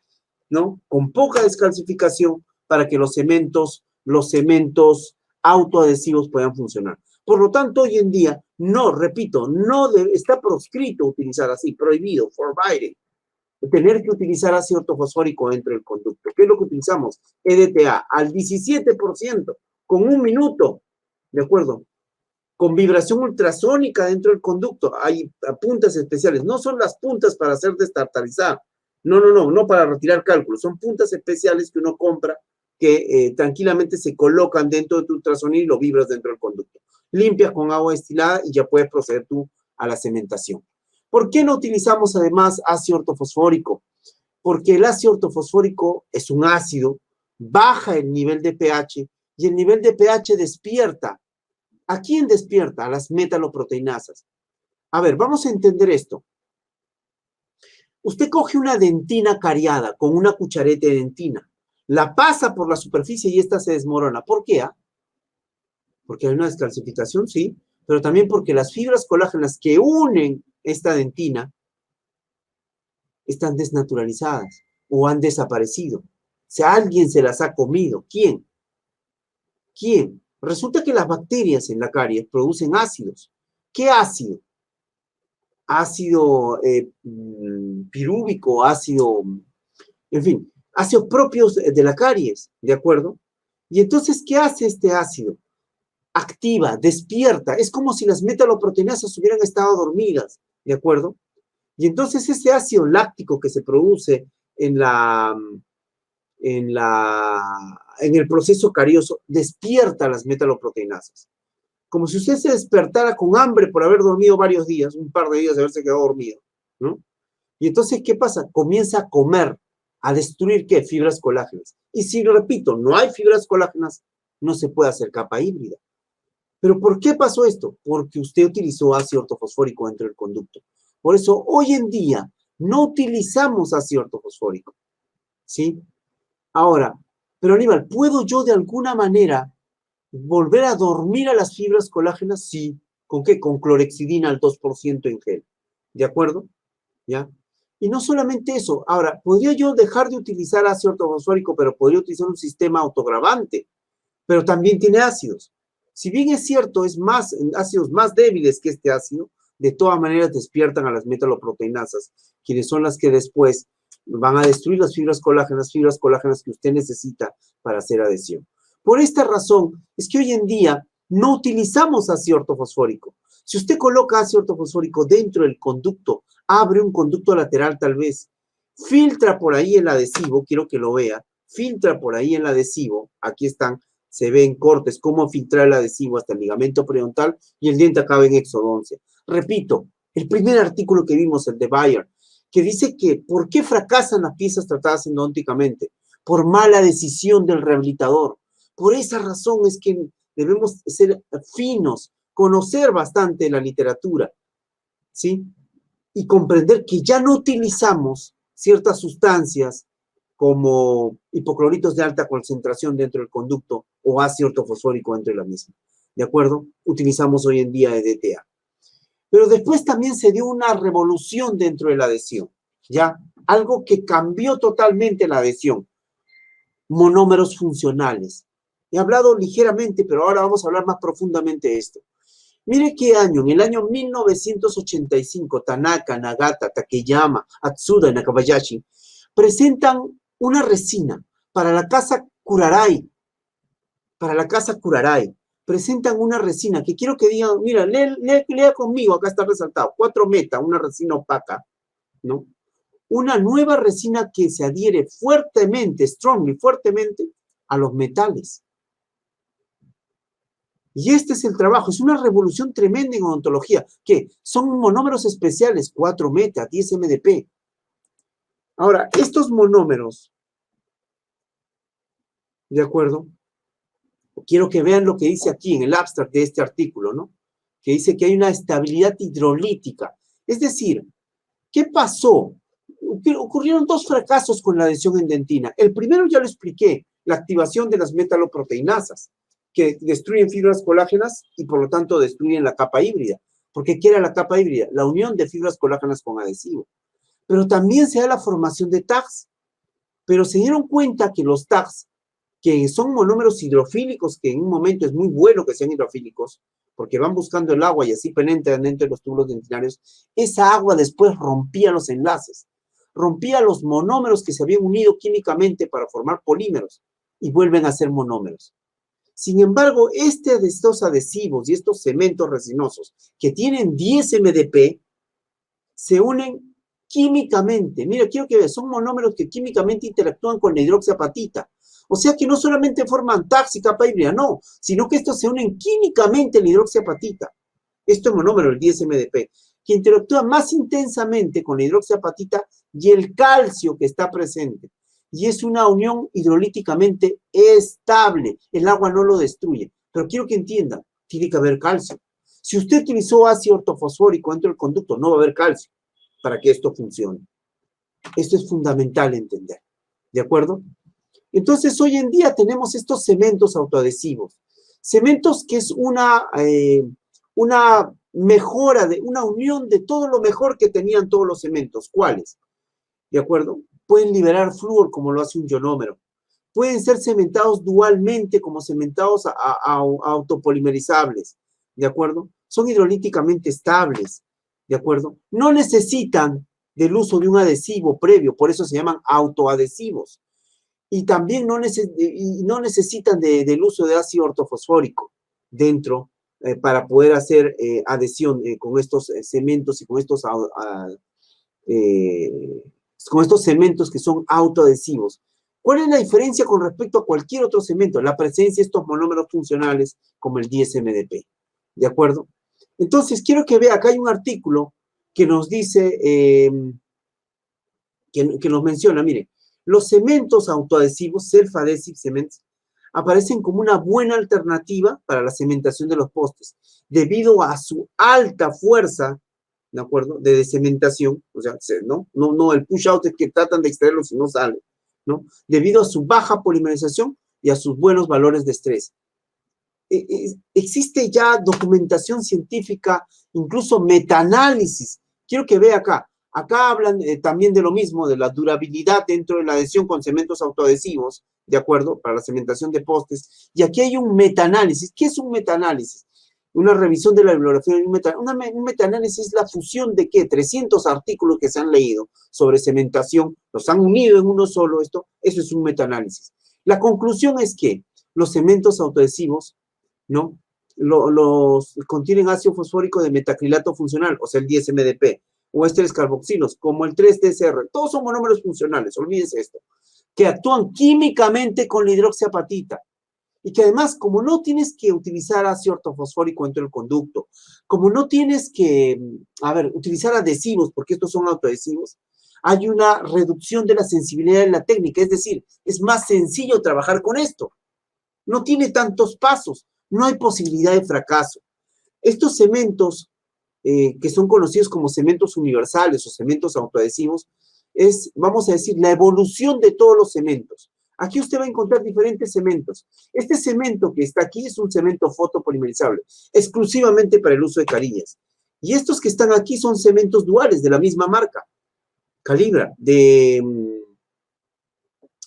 Speaker 3: ¿no? Con poca descalcificación para que los cementos autoadhesivos puedan funcionar. Por lo tanto, hoy en día, no, repito, está proscrito utilizar así, prohibido, forbidden, tener que utilizar ácido ortofosfórico dentro del conducto. ¿Qué es lo que utilizamos? EDTA al 17%, con 1 minuto, ¿de acuerdo? Con vibración ultrasónica dentro del conducto. Hay puntas especiales. No son las puntas para hacer destartarizar. No para retirar cálculos. Son puntas especiales que uno compra que tranquilamente se colocan dentro de tu ultrasonido y lo vibras dentro del conducto. Limpias con agua destilada y ya puedes proceder tú a la cementación. ¿Por qué no utilizamos además ácido ortofosfórico? Porque el ácido ortofosfórico es un ácido, baja el nivel de pH y el nivel de pH despierta. ¿A quién despierta? A las metaloproteinasas. A ver, vamos a entender esto. Usted coge una dentina cariada con una cuchareta de dentina, la pasa por la superficie y esta se desmorona. ¿Por qué? Porque hay una descalcificación, sí, pero también porque las fibras colágenas que unen esta dentina están desnaturalizadas o han desaparecido. O sea, alguien se las ha comido. ¿Quién? ¿Quién? Resulta que las bacterias en la caries producen ácidos. ¿Qué ácido? Ácido pirúvico, ácido, en fin, ácidos propios de la caries, ¿de acuerdo? Y entonces, ¿qué hace este ácido? Activa, despierta. Es como si las metaloproteinasas hubieran estado dormidas, ¿de acuerdo? Y entonces ese ácido láctico que se produce en el proceso carioso despierta las metaloproteinasas. Como si usted se despertara con hambre por haber dormido varios días, un par de días de haberse quedado dormido, ¿no? Y entonces, ¿qué pasa? Comienza a comer, a destruir, ¿qué? Fibras colágenas. Y si, repito, no hay fibras colágenas, no se puede hacer capa híbrida. ¿Pero por qué pasó esto? Porque usted utilizó ácido ortofosfórico dentro del conducto. Por eso, hoy en día, no utilizamos ácido ortofosfórico, ¿sí? Ahora, pero Aníbal, ¿puedo yo de alguna manera volver a dormir a las fibras colágenas? Sí. ¿Con qué? Con clorexidina al 2% en gel. ¿De acuerdo? ¿Ya? Y no solamente eso. Ahora, ¿podría yo dejar de utilizar ácido ortofosfórico, pero podría utilizar un sistema autogravante? Pero también tiene ácidos. Si bien es cierto, ácidos más débiles que este ácido, de todas maneras despiertan a las metaloproteinasas, quienes son las que después van a destruir las fibras colágenas que usted necesita para hacer adhesión. Por esta razón, es que hoy en día no utilizamos ácido ortofosfórico. Si usted coloca ácido ortofosfórico dentro del conducto, abre un conducto lateral tal vez, filtra por ahí el adhesivo, quiero que lo vea, filtra por ahí el adhesivo, aquí están, se ven cortes, cómo filtrar el adhesivo hasta el ligamento periodontal y el diente acaba en exodoncia. Repito, el primer artículo que vimos, el de Bayer, que dice que ¿por qué fracasan las piezas tratadas endodónticamente? Por mala decisión del rehabilitador. Por esa razón es que debemos ser finos, conocer bastante la literatura, ¿sí? Y comprender que ya no utilizamos ciertas sustancias como hipocloritos de alta concentración dentro del conducto o ácido ortofosfórico dentro de la misma. ¿De acuerdo? Utilizamos hoy en día EDTA. Pero después también se dio una revolución dentro de la adhesión, ¿ya? Algo que cambió totalmente la adhesión. Monómeros funcionales. He hablado ligeramente, pero ahora vamos a hablar más profundamente de esto. Mire qué año, en el año 1985, Tanaka, Nagata, Takeyama, Atsuda y Nakabayashi presentan una resina para la casa Kurarai. Para la casa Kurarai. Presentan una resina que quiero que digan, mira, lea conmigo, acá está resaltado, 4 meta, una resina opaca, ¿no? Una nueva resina que se adhiere fuertemente, fuertemente, a los metales. Y este es el trabajo, es una revolución tremenda en odontología, que son monómeros especiales, 4 meta, 10 MDP. Ahora, estos monómeros, ¿de acuerdo? Quiero que vean lo que dice aquí en el abstract de este artículo, ¿no? Que dice que hay una estabilidad hidrolítica. Es decir, ¿qué pasó? Ocurrieron 2 fracasos con la adhesión en dentina. El primero ya lo expliqué, la activación de las metaloproteinasas, que destruyen fibras colágenas y por lo tanto destruyen la capa híbrida. Porque ¿qué era la capa híbrida? La unión de fibras colágenas con adhesivo. Pero también se da la formación de tags. Pero se dieron cuenta que los tags, que son monómeros hidrofílicos, que en un momento es muy bueno que sean hidrofílicos, porque van buscando el agua y así penetran dentro de los túbulos dentinarios, esa agua después rompía los enlaces, rompía los monómeros que se habían unido químicamente para formar polímeros y vuelven a ser monómeros. Sin embargo, estos adhesivos y estos cementos resinosos que tienen 10 MDP se unen químicamente. Mira, quiero que veas, son monómeros que químicamente interactúan con la hidroxiapatita. O sea que no solamente forman tags y capa híbrida, no, sino que estos se unen químicamente en la hidroxiapatita. Esto es monómero, el 10 MDP, que interactúa más intensamente con la hidroxiapatita y el calcio que está presente. Y es una unión hidrolíticamente estable. El agua no lo destruye. Pero quiero que entiendan, tiene que haber calcio. Si usted utilizó ácido ortofosfórico dentro del conducto, no va a haber calcio para que esto funcione. Esto es fundamental entender. ¿De acuerdo? Entonces, hoy en día tenemos estos cementos autoadhesivos. Cementos que es una mejora, una unión de todo lo mejor que tenían todos los cementos. ¿Cuáles? ¿De acuerdo? Pueden liberar flúor como lo hace un ionómero. Pueden ser cementados dualmente como cementados autopolimerizables. ¿De acuerdo? Son hidrolíticamente estables. ¿De acuerdo? No necesitan del uso de un adhesivo previo, por eso se llaman autoadhesivos. Y también no necesitan del uso de ácido ortofosfórico dentro para poder hacer adhesión con estos cementos y con estos cementos que son autoadhesivos. ¿Cuál es la diferencia con respecto a cualquier otro cemento? La presencia de estos monómeros funcionales como el 10-MDP. ¿De acuerdo? Entonces, quiero que vea, acá hay un artículo que nos dice, que nos menciona, mire, los cementos autoadhesivos, self-adhesive cements, aparecen como una buena alternativa para la cementación de los postes, debido a su alta fuerza, ¿de acuerdo?, de descementación, o sea, no el push-out es que tratan de extraerlo si no sale, ¿no?, debido a su baja polimerización y a sus buenos valores de estrés. Existe ya documentación científica, incluso metaanálisis. Quiero que vea acá. Acá hablan también de lo mismo, de la durabilidad dentro de la adhesión con cementos autoadhesivos, ¿de acuerdo?, para la cementación de postes. Y aquí hay un metaanálisis. ¿Qué es un metaanálisis? Una revisión de la bibliografía. Un metaanálisis es la fusión de, ¿qué? 300 artículos que se han leído sobre cementación, los han unido en uno solo, eso es un metaanálisis. La conclusión es que los cementos autoadhesivos, ¿no?, los contienen ácido fosfórico de metacrilato funcional, o sea, el 10-MDP, o ésteres carboxilos, como el 3-TSR. Todos son monómeros funcionales, olvídense esto, que actúan químicamente con la hidroxiapatita. Y que además, como no tienes que utilizar ácido ortofosfórico dentro del conducto, como no tienes que, utilizar adhesivos, porque estos son autoadhesivos, hay una reducción de la sensibilidad de la técnica, es decir, es más sencillo trabajar con esto. No tiene tantos pasos, no hay posibilidad de fracaso. Estos cementos, que son conocidos como cementos universales o cementos autoadhesivos, es, vamos a decir, la evolución de todos los cementos. Aquí usted va a encontrar diferentes cementos. Este cemento que está aquí es un cemento fotopolimerizable, exclusivamente para el uso de carillas. Y estos que están aquí son cementos duales de la misma marca, Calibra, de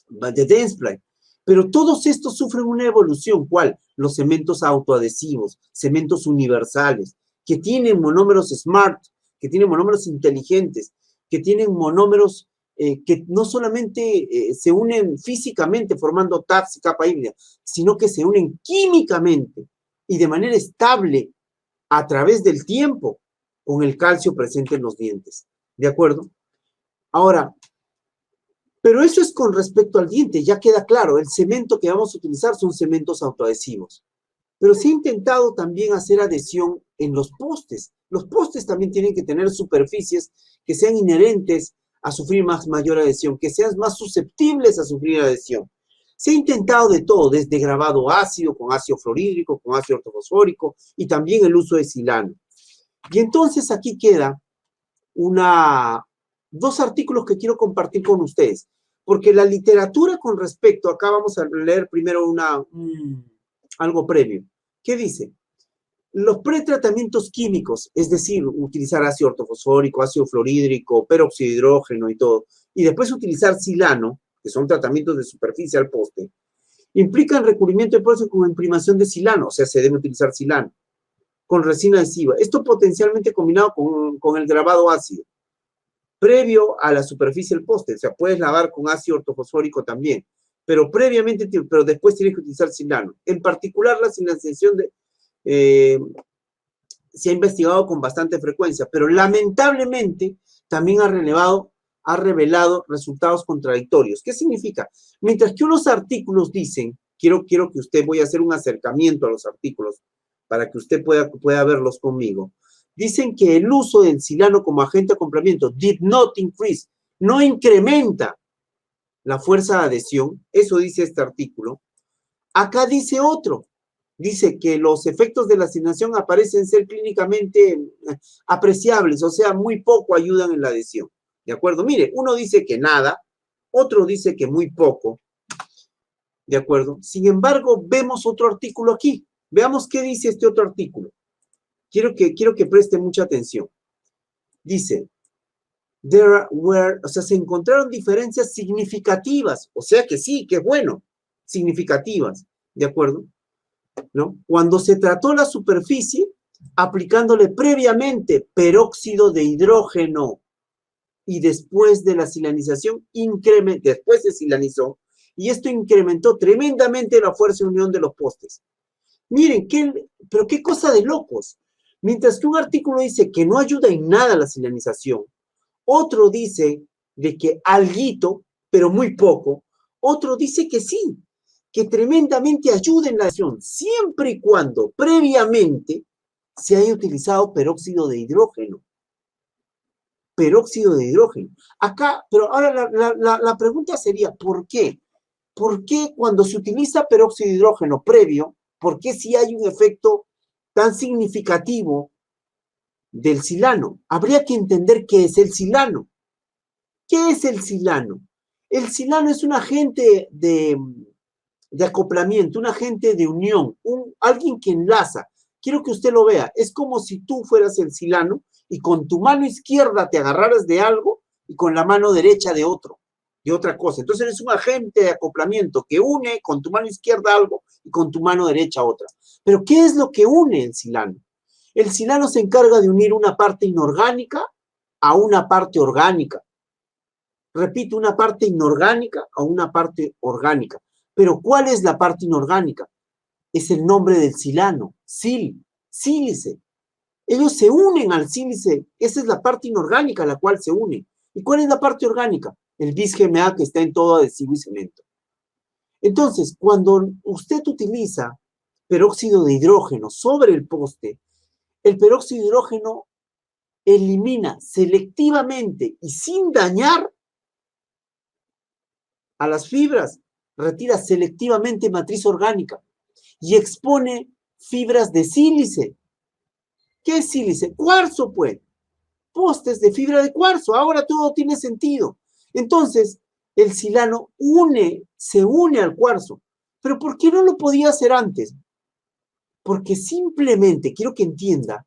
Speaker 3: Dentsply. Pero todos estos sufren una evolución. ¿Cuál? Los cementos autoadhesivos, cementos universales, que tienen monómeros smart, que tienen monómeros inteligentes, que tienen monómeros que no solamente se unen físicamente formando tabs y capa híbrida, sino que se unen químicamente y de manera estable a través del tiempo con el calcio presente en los dientes. ¿De acuerdo? Ahora, pero eso es con respecto al diente, ya queda claro, el cemento que vamos a utilizar son cementos autoadhesivos. Pero se ha intentado también hacer adhesión en los postes. Los postes también tienen que tener superficies que sean inherentes a sufrir mayor adhesión, que sean más susceptibles a sufrir adhesión. Se ha intentado de todo, desde grabado ácido, con ácido fluorhídrico, con ácido ortofosfórico y también el uso de silano. Y entonces aquí queda dos artículos que quiero compartir con ustedes, porque la literatura con respecto, acá vamos a leer primero algo previo. ¿Qué dice? Los pretratamientos químicos, es decir, utilizar ácido ortofosfórico, ácido fluorhídrico, peróxido de hidrógeno y todo, y después utilizar silano, que son tratamientos de superficie al poste, implican recubrimiento de postes con imprimación de silano, o sea, se debe utilizar silano, con resina adhesiva. Esto potencialmente combinado con el grabado ácido, previo a la superficie del poste, o sea, puedes lavar con ácido ortofosfórico también, pero después tienes que utilizar silano. En particular, la silanización se ha investigado con bastante frecuencia, pero lamentablemente también ha revelado resultados contradictorios. ¿Qué significa? Mientras que unos artículos dicen, quiero que usted, voy a hacer un acercamiento a los artículos para que usted pueda verlos conmigo. Dicen que el uso del silano como agente de acoplamiento did not increase, no incrementa la fuerza de adhesión, eso dice este artículo. Acá dice otro, dice que los efectos de la silanación parecen ser clínicamente apreciables, o sea, muy poco ayudan en la adhesión. ¿De acuerdo? Mire, uno dice que nada, otro dice que muy poco. ¿De acuerdo? Sin embargo, vemos otro artículo aquí. Veamos qué dice este otro artículo. Quiero que preste mucha atención. Dice, se encontraron diferencias significativas, o sea que sí, que bueno, significativas, ¿de acuerdo? ¿No? Cuando se trató la superficie, aplicándole previamente peróxido de hidrógeno y después de la silanización, después se silanizó, y esto incrementó tremendamente la fuerza de unión de los postes. Miren, pero qué cosa de locos. Mientras que un artículo dice que no ayuda en nada la silanización, otro dice de que alguito, pero muy poco, otro dice que sí, que tremendamente ayuda en la adhesión, siempre y cuando previamente se haya utilizado peróxido de hidrógeno. Peróxido de hidrógeno. Acá, pero ahora la pregunta sería, ¿por qué? ¿Por qué cuando se utiliza peróxido de hidrógeno previo, por qué si hay un efecto tan significativo del silano? Habría que entender qué es el silano. ¿Qué es el silano? El silano es un agente de acoplamiento, un agente de unión, alguien que enlaza. Quiero que usted lo vea. Es como si tú fueras el silano y con tu mano izquierda te agarraras de algo y con la mano derecha de otra cosa. Entonces eres un agente de acoplamiento que une con tu mano izquierda algo y con tu mano derecha otra. Pero ¿qué es lo que une el silano? El silano se encarga de unir una parte inorgánica a una parte orgánica. Repito, una parte inorgánica a una parte orgánica. Pero ¿cuál es la parte inorgánica? Es el nombre del silano, sílice. Ellos se unen al sílice, esa es la parte inorgánica a la cual se unen. ¿Y cuál es la parte orgánica? El bis-GMA que está en todo adhesivo y cemento. Entonces, cuando usted utiliza peróxido de hidrógeno sobre el poste, el peróxido de hidrógeno elimina selectivamente y sin dañar a las fibras, retira selectivamente matriz orgánica y expone fibras de sílice. ¿Qué es sílice? Cuarzo, pues. Postes de fibra de cuarzo. Ahora todo tiene sentido. Entonces, el silano se une al cuarzo. ¿Pero por qué no lo podía hacer antes? Porque simplemente, quiero que entienda,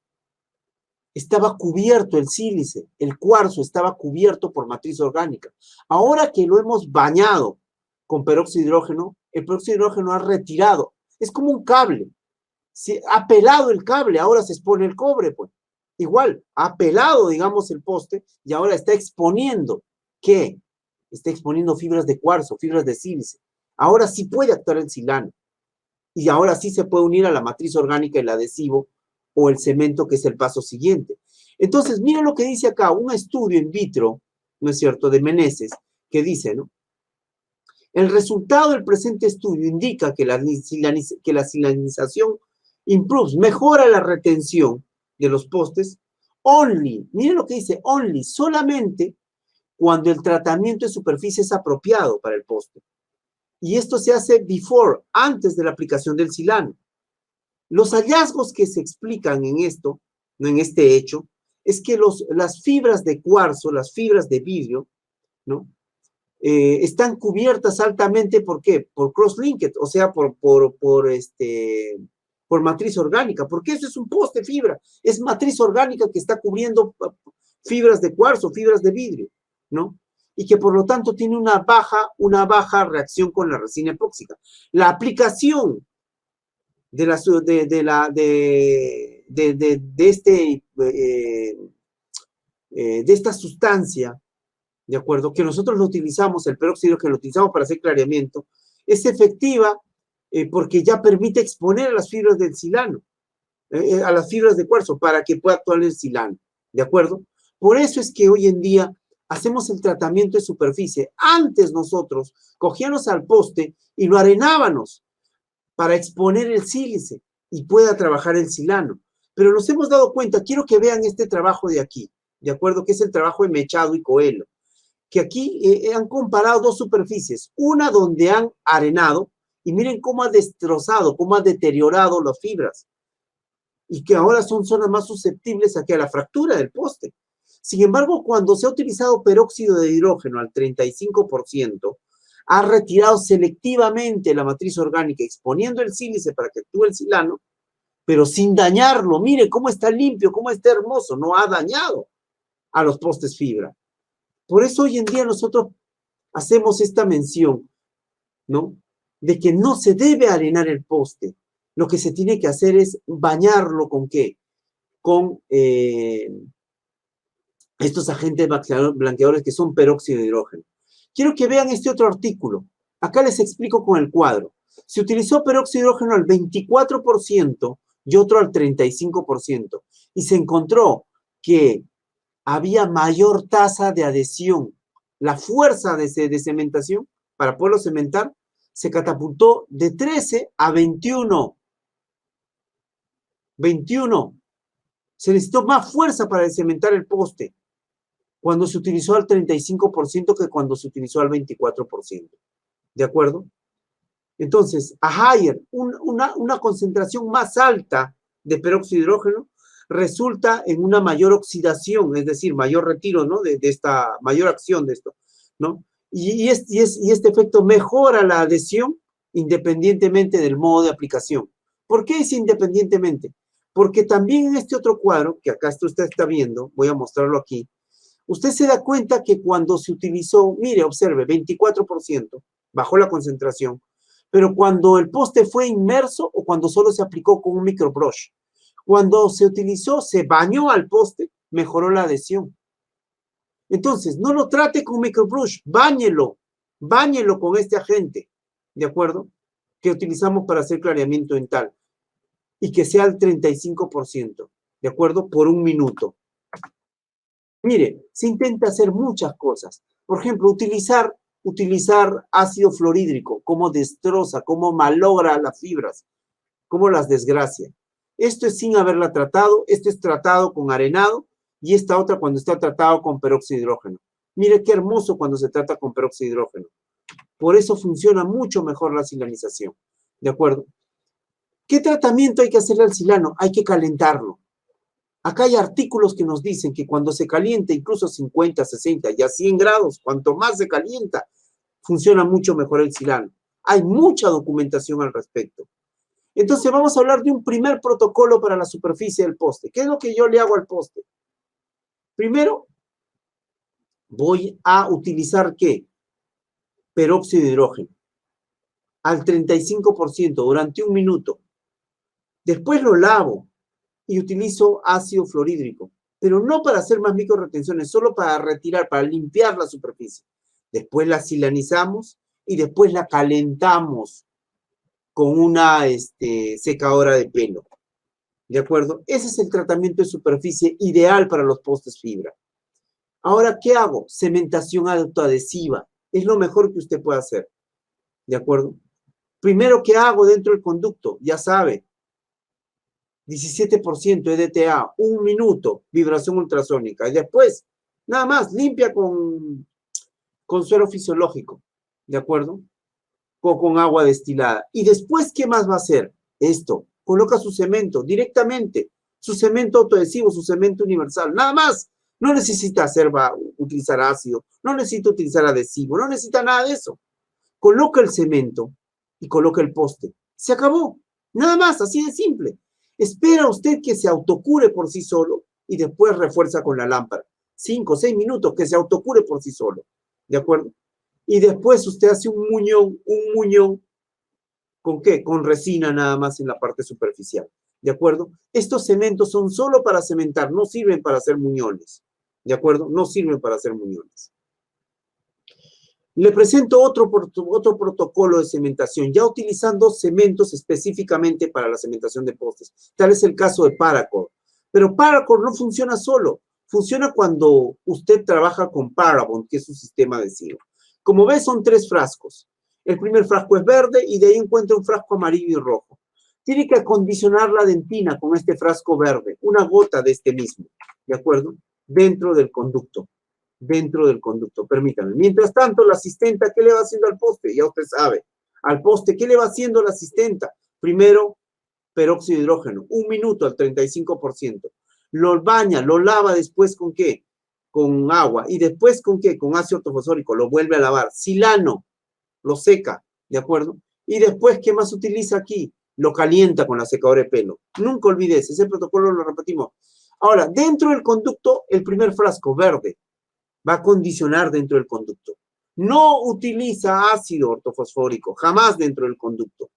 Speaker 3: estaba cubierto el sílice, el cuarzo estaba cubierto por matriz orgánica. Ahora que lo hemos bañado con peróxido de hidrógeno, el peróxido de hidrógeno ha retirado. Es como un cable. Ha pelado el cable, ahora se expone el cobre, pues. Igual, ha pelado, digamos, el poste y ahora está exponiendo, ¿qué? Está exponiendo fibras de cuarzo, fibras de sílice. Ahora sí puede actuar el silano. Y ahora sí se puede unir a la matriz orgánica, el adhesivo o el cemento, que es el paso siguiente. Entonces, miren lo que dice acá, un estudio in vitro, ¿no es cierto?, de Meneses, que dice, ¿no? El resultado del presente estudio indica que la silanización improves, mejora la retención de los postes, only, miren lo que dice, only, solamente cuando el tratamiento de superficie es apropiado para el poste. Y esto se hace before, antes de la aplicación del silano. Los hallazgos que se explican en esto, no en este hecho, es que las fibras de cuarzo, las fibras de vidrio, ¿no? Están cubiertas altamente, ¿por qué? Por cross-linked, o sea, por matriz orgánica, porque eso es un poste fibra, es matriz orgánica que está cubriendo fibras de cuarzo, fibras de vidrio, ¿no? Y que por lo tanto tiene una baja reacción con la resina epóxica. La aplicación de esta sustancia, ¿de acuerdo?, que nosotros lo utilizamos, el peróxido que lo utilizamos para hacer clareamiento, es efectiva porque ya permite exponer a las fibras del silano, a las fibras de cuarzo, para que pueda actuar el silano, ¿de acuerdo? Por eso es que hoy en día hacemos el tratamiento de superficie. Antes nosotros cogíamos al poste y lo arenábamos para exponer el sílice y pueda trabajar el silano. Pero nos hemos dado cuenta, quiero que vean este trabajo de aquí, ¿de acuerdo?, que es el trabajo de Machado y Coelho, que aquí han comparado dos superficies, una donde han arenado, y miren cómo ha destrozado, cómo ha deteriorado las fibras, y que ahora son zonas más susceptibles a la fractura del poste. Sin embargo, cuando se ha utilizado peróxido de hidrógeno al 35%, ha retirado selectivamente la matriz orgánica, exponiendo el sílice para que actúe el silano, pero sin dañarlo. Mire cómo está limpio, cómo está hermoso, no ha dañado a los postes fibra. Por eso hoy en día nosotros hacemos esta mención, ¿no?, de que no se debe arenar el poste. Lo que se tiene que hacer es bañarlo ¿con qué? Con estos agentes blanqueadores que son peróxido de hidrógeno. Quiero que vean este otro artículo. Acá les explico con el cuadro. Se utilizó peróxido de hidrógeno al 24% y otro al 35%. Y se encontró que había mayor tasa de adhesión. La fuerza de cementación para poderlo cementar se catapultó de 13 a 21. 21. Se necesitó más fuerza para cementar el poste cuando se utilizó al 35% que cuando se utilizó al 24%. ¿De acuerdo? Entonces, a higher, una concentración más alta de peróxido de hidrógeno resulta en una mayor oxidación, es decir, mayor retiro, ¿no?, de esta mayor acción de esto, ¿no? Y este efecto mejora la adhesión independientemente del modo de aplicación. ¿Por qué es independientemente? Porque también en este otro cuadro, que acá usted está viendo, voy a mostrarlo aquí, usted se da cuenta que cuando se utilizó, mire, observe, 24%, bajó la concentración, pero cuando el poste fue inmerso o cuando solo se aplicó con un microbrush. Cuando se utilizó, se bañó al poste, mejoró la adhesión. Entonces, no lo trate con microbrush, báñelo con este agente, ¿de acuerdo?, que utilizamos para hacer clareamiento dental, y que sea al 35%, ¿de acuerdo?, por 1 minuto. Mire, se intenta hacer muchas cosas. Por ejemplo, utilizar ácido fluorhídrico, cómo destroza, cómo malogra las fibras, cómo las desgracia. Esto es sin haberla tratado, esto es tratado con arenado, y esta otra cuando está tratado con peróxido de hidrógeno. Mire qué hermoso cuando se trata con peróxido de hidrógeno. Por eso funciona mucho mejor la silanización, ¿de acuerdo? ¿Qué tratamiento hay que hacerle al silano? Hay que calentarlo. Acá hay artículos que nos dicen que cuando se calienta, incluso 50, 60 y a 100 grados, cuanto más se calienta, funciona mucho mejor el silano. Hay mucha documentación al respecto. Entonces vamos a hablar de un primer protocolo para la superficie del poste. ¿Qué es lo que yo le hago al poste? Primero, voy a utilizar, ¿qué? Peróxido de hidrógeno al 35% durante 1 minuto. Después lo lavo y utilizo ácido fluorhídrico, pero no para hacer más microretenciones, solo para retirar, para limpiar la superficie. Después la silanizamos y después la calentamos con una secadora de pelo. ¿De acuerdo? Ese es el tratamiento de superficie ideal para los postes fibra. Ahora, ¿qué hago? Cementación autoadhesiva. Es lo mejor que usted puede hacer. ¿De acuerdo? Primero, ¿qué hago dentro del conducto? Ya sabe, 17% EDTA, 1 minuto, vibración ultrasónica. Y después, nada más, limpia con suero fisiológico. ¿De acuerdo? O con agua destilada. Y después, ¿qué más va a hacer? Esto, coloca su cemento directamente, su cemento autoadhesivo, su cemento universal, nada más. No necesita utilizar ácido, no necesita utilizar adhesivo, no necesita nada de eso. Coloca el cemento y coloca el poste. Se acabó. Nada más, así de simple. Espera usted que se autocure por sí solo y después refuerza con la lámpara. 5 o 6 minutos que se autocure por sí solo. ¿De acuerdo? Y después usted hace un muñón, ¿con qué? Con resina nada más en la parte superficial, ¿de acuerdo? Estos cementos son solo para cementar, no sirven para hacer muñones, ¿de acuerdo? No sirven para hacer muñones. Le presento otro protocolo de cementación, ya utilizando cementos específicamente para la cementación de postes. Tal es el caso de Paracord. Pero Paracord no funciona solo, funciona cuando usted trabaja con Parabond, que es su sistema adhesivo. Como ves, son 3 frascos. El primer frasco es verde y de ahí encuentra un frasco amarillo y rojo. Tiene que acondicionar la dentina con este frasco verde, una gota de este mismo, ¿de acuerdo? Dentro del conducto, permítame. Mientras tanto, la asistenta, ¿qué le va haciendo al poste? Ya usted sabe. Al poste, ¿qué le va haciendo la asistenta? Primero, peróxido de hidrógeno, 1 minuto al 35%. Lo baña, lo lava después ¿con qué? Con agua. ¿Y después con qué? Con ácido ortofosfórico. Lo vuelve a lavar. Silano, lo seca, ¿de acuerdo? Y después, ¿qué más utiliza aquí? Lo calienta con la secadora de pelo. Nunca olvides, ese protocolo lo repetimos. Ahora, dentro del conducto, el primer frasco verde va a condicionar dentro del conducto. No utiliza ácido ortofosfórico, jamás dentro del conducto.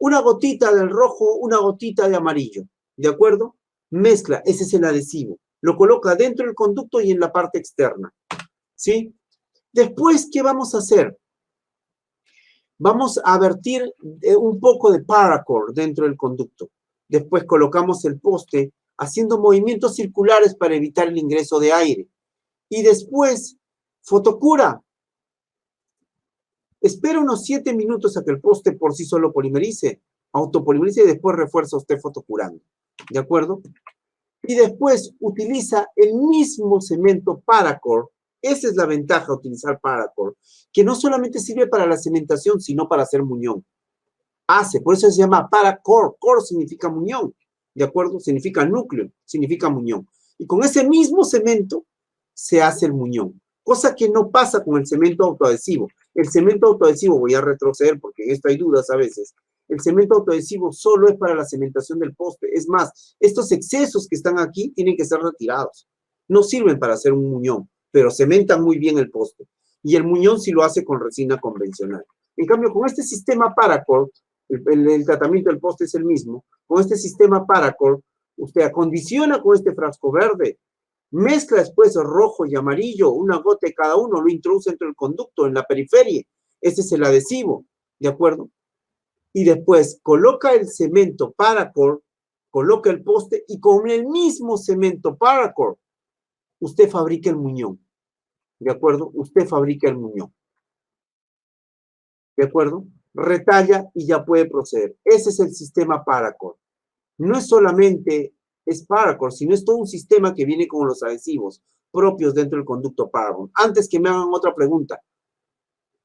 Speaker 3: Una gotita del rojo, una gotita de amarillo, ¿de acuerdo? Mezcla, ese es el adhesivo. Lo coloca dentro del conducto y en la parte externa, ¿sí? Después, ¿qué vamos a hacer? Vamos a vertir un poco de Paracord dentro del conducto. Después colocamos el poste haciendo movimientos circulares para evitar el ingreso de aire. Y después, fotocura. Espera unos 7 minutos a que el poste por sí solo polimerice, autopolimerice y después refuerza usted fotocurando. ¿De acuerdo? Y después utiliza el mismo cemento Paracord. Esa es la ventaja de utilizar Paracord, que no solamente sirve para la cementación, sino para hacer muñón. Por eso se llama Paracord. Core significa muñón, ¿de acuerdo? Significa núcleo, significa muñón. Y con ese mismo cemento se hace el muñón, cosa que no pasa con el cemento autoadhesivo. El cemento autoadhesivo, voy a retroceder porque en esto hay dudas a veces, el cemento autoadhesivo solo es para la cementación del poste. Es más, estos excesos que están aquí tienen que ser retirados. No sirven para hacer un muñón, pero cementan muy bien el poste. Y el muñón sí lo hace con resina convencional. En cambio, con este sistema Paracord, el tratamiento del poste es el mismo. Con este sistema Paracord, usted acondiciona con este frasco verde, mezcla después rojo y amarillo, una gota de cada uno, lo introduce dentro del conducto, en la periferia. Ese es el adhesivo, ¿de acuerdo? Y después coloca el cemento Paracord, coloca el poste y con el mismo cemento Paracord, usted fabrica el muñón. ¿De acuerdo? Usted fabrica el muñón. ¿De acuerdo? Retalla y ya puede proceder. Ese es el sistema Paracord. No es solamente Paracord, sino es todo un sistema que viene con los adhesivos propios dentro del conducto Paracord. Antes que me hagan otra pregunta,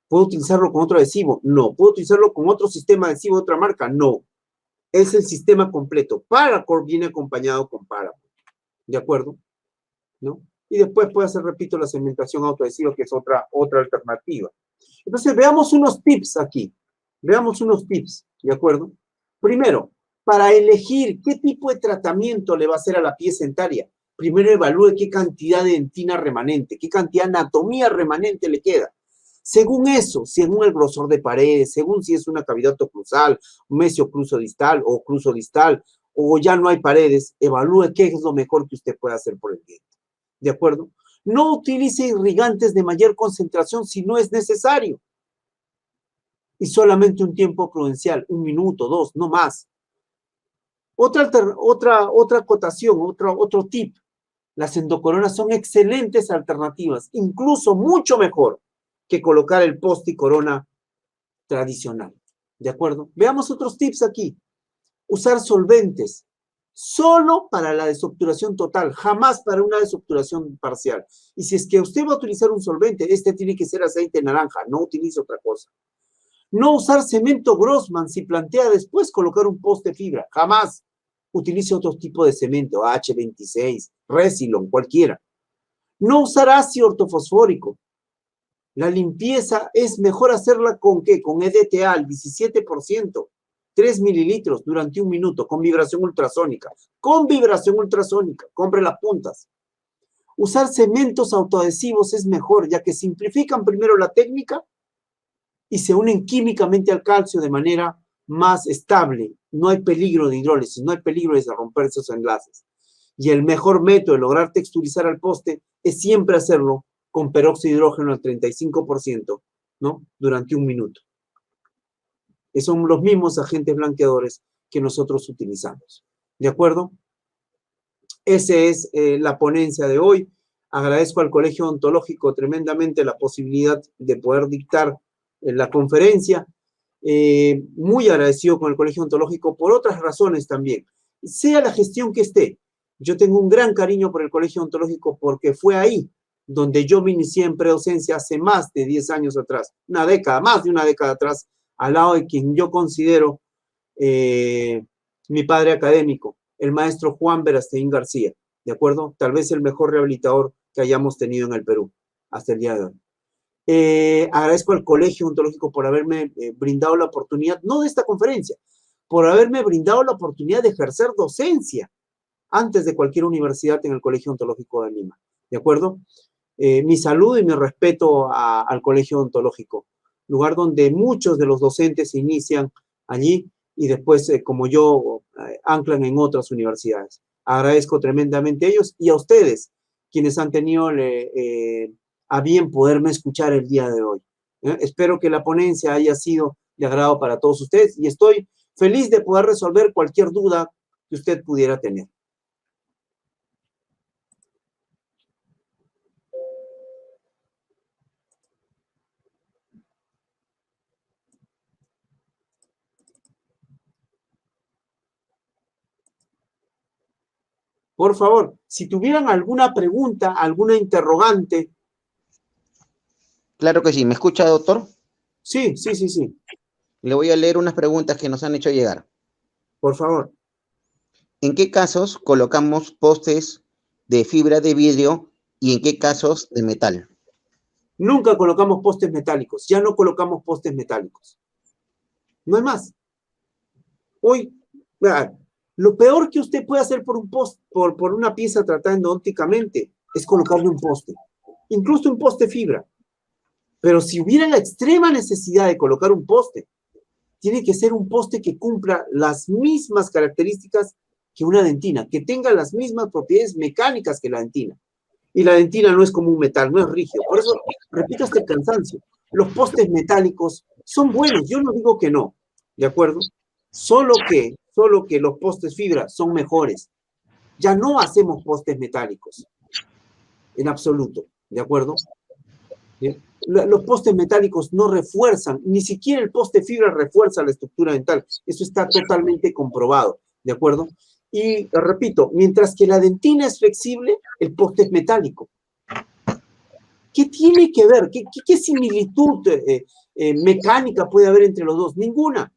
Speaker 3: ¿puedo utilizarlo con otro adhesivo? No. ¿Puedo utilizarlo con otro sistema adhesivo de otra marca? No. Es el sistema completo. Paracord viene acompañado con Paracord. ¿De acuerdo? ¿No? Y después puede hacer, repito, la cementación autoadhesiva, que es otra alternativa. Entonces, veamos unos tips aquí. Veamos unos tips, ¿de acuerdo? Primero, para elegir qué tipo de tratamiento le va a hacer a la pieza dentaria, primero evalúe qué cantidad de dentina remanente, qué cantidad de anatomía remanente le queda. Según eso, según el grosor de paredes, según si es una cavidad oclusal, mesiocluso distal o ocluso distal, o ya no hay paredes, evalúe qué es lo mejor que usted puede hacer por el diente. ¿De acuerdo? No utilice irrigantes de mayor concentración si no es necesario. Y solamente un tiempo prudencial, 1 minuto, 2, no más. Otra acotación, otro tip. Las endocoronas son excelentes alternativas, incluso mucho mejor que colocar el poste y corona tradicional. ¿De acuerdo? Veamos otros tips aquí. Usar solventes solo para la desobturación total, jamás para una desobturación parcial. Y si es que usted va a utilizar un solvente, este tiene que ser aceite naranja, no utilice otra cosa. No usar cemento Grossman si plantea después colocar un poste fibra, jamás. Utilice otro tipo de cemento, H26, Resilon, cualquiera. No usar ácido ortofosfórico. La limpieza es mejor hacerla ¿con qué? Con EDTA, al 17%, 3 mililitros durante 1 minuto, con vibración ultrasónica. Con vibración ultrasónica, compre las puntas. Usar cementos autoadhesivos es mejor, ya que simplifican primero la técnica y se unen químicamente al calcio de manera más estable. No hay peligro de hidrólisis, no hay peligro de romper esos enlaces. Y el mejor método de lograr texturizar al poste es siempre hacerlo con peróxido de hidrógeno al 35%, ¿no? Durante 1 minuto. Que son los mismos agentes blanqueadores que nosotros utilizamos. ¿De acuerdo? Esa es la ponencia de hoy. Agradezco al Colegio Odontológico tremendamente la posibilidad de poder dictar la conferencia. Muy agradecido con el Colegio Odontológico por otras razones también. Sea la gestión que esté, yo tengo un gran cariño por el Colegio Odontológico porque fue ahí donde yo me inicié en predocencia hace más de 10 años atrás, una década, más de una década atrás, al lado de quien yo considero mi padre académico, el maestro Juan Verastein García, ¿de acuerdo? Tal vez el mejor rehabilitador que hayamos tenido en el Perú hasta el día de hoy. Agradezco al Colegio Odontológico por haberme brindado la oportunidad, no de esta conferencia, por haberme brindado la oportunidad de ejercer docencia antes de cualquier universidad en el Colegio Odontológico de Lima, ¿de acuerdo? Mi saludo y mi respeto al Colegio Odontológico, lugar donde muchos de los docentes se inician allí y después, como yo, anclan en otras universidades. Agradezco tremendamente a ellos y a ustedes, quienes han tenido a bien poderme escuchar el día de hoy. Espero que la ponencia haya sido de agrado para todos ustedes y estoy feliz de poder resolver cualquier duda que usted pudiera tener. Por favor, si tuvieran alguna pregunta, alguna interrogante.
Speaker 1: Claro que sí. ¿Me escucha, doctor?
Speaker 3: Sí, sí, sí, sí.
Speaker 1: Le voy a leer unas preguntas que nos han hecho llegar.
Speaker 3: Por favor.
Speaker 1: ¿En qué casos colocamos postes de fibra de vidrio y en qué casos de metal?
Speaker 3: Nunca colocamos postes metálicos. Ya no colocamos postes metálicos. No hay más. Hoy, lo peor que usted puede hacer por un poste, por una pieza tratada endodónticamente, es colocarle un poste. Incluso un poste fibra. Pero si hubiera la extrema necesidad de colocar un poste, tiene que ser un poste que cumpla las mismas características que una dentina, que tenga las mismas propiedades mecánicas que la dentina. Y la dentina no es como un metal, no es rígido. Por eso, repito hasta el cansancio, los postes metálicos son buenos, yo no digo que no, ¿de acuerdo? Solo que los postes fibra son mejores. Ya no hacemos postes metálicos, en absoluto, ¿de acuerdo? ¿Bien? Los postes metálicos no refuerzan, ni siquiera el poste fibra refuerza la estructura dental. Eso está totalmente comprobado, ¿de acuerdo? Y repito, mientras que la dentina es flexible, el poste es metálico. ¿Qué tiene que ver? ¿Qué similitud mecánica puede haber entre los dos? Ninguna.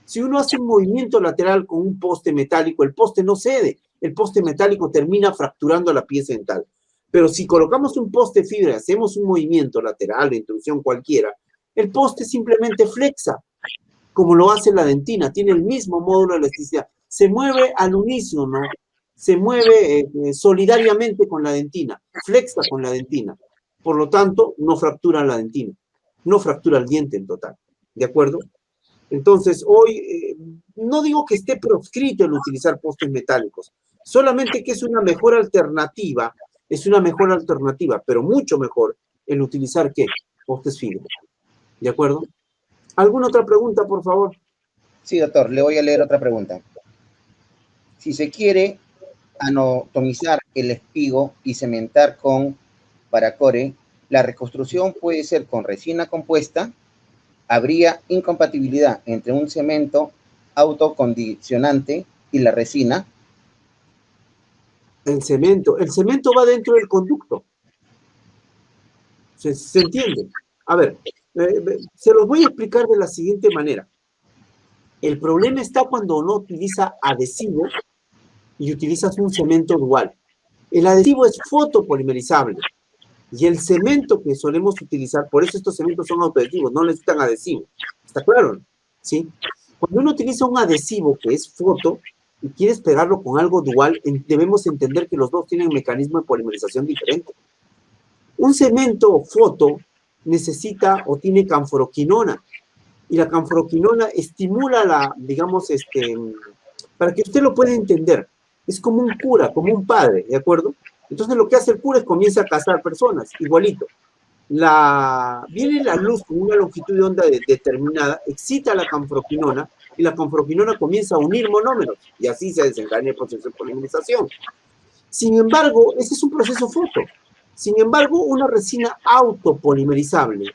Speaker 3: Si uno hace un movimiento lateral con un poste metálico, el poste no cede. El poste metálico termina fracturando la pieza dental. Pero si colocamos un poste fibra y hacemos un movimiento lateral de intrusión cualquiera, el poste simplemente flexa, como lo hace la dentina, tiene el mismo módulo de elasticidad. se mueve al unísono, se mueve solidariamente con la dentina, flexa con la dentina. Por lo tanto, no fractura la dentina, no fractura el diente en total. ¿De acuerdo? Entonces, hoy no digo que esté proscrito el utilizar postes metálicos, solamente que es una mejor alternativa, pero mucho mejor el utilizar, ¿qué? Postes fibra. ¿De acuerdo? ¿Alguna otra pregunta, por favor?
Speaker 1: Sí, doctor, le voy a leer otra pregunta. Si se quiere anatomizar el espigo y cementar con paracore, la reconstrucción puede ser con resina compuesta. ¿Habría incompatibilidad entre un cemento autocondicionante y la resina?
Speaker 3: El cemento va dentro del conducto. ¿Se entiende? A ver, se los voy a explicar de la siguiente manera. El problema está cuando uno utiliza adhesivo y utilizas un cemento dual. El adhesivo es fotopolimerizable y el cemento que solemos utilizar, por eso estos cementos son autoadhesivos, no necesitan adhesivo. ¿Está claro? ¿Sí? Cuando uno utiliza un adhesivo que es foto y quieres pegarlo con algo dual, debemos entender que los dos tienen un mecanismo de polimerización diferente. Un cemento foto necesita o tiene canforoquinona, y la canforoquinona estimula para que usted lo pueda entender, es como un cura, como un padre, ¿de acuerdo? Entonces lo que hace el cura es comienza a cazar personas, igualito. Viene la luz con una longitud de onda determinada, excita la canforoquinona, y la canforoquinona comienza a unir monómeros, y así se desencadena el proceso de polimerización. Sin embargo, ese es un proceso foto. Sin embargo, una resina autopolimerizable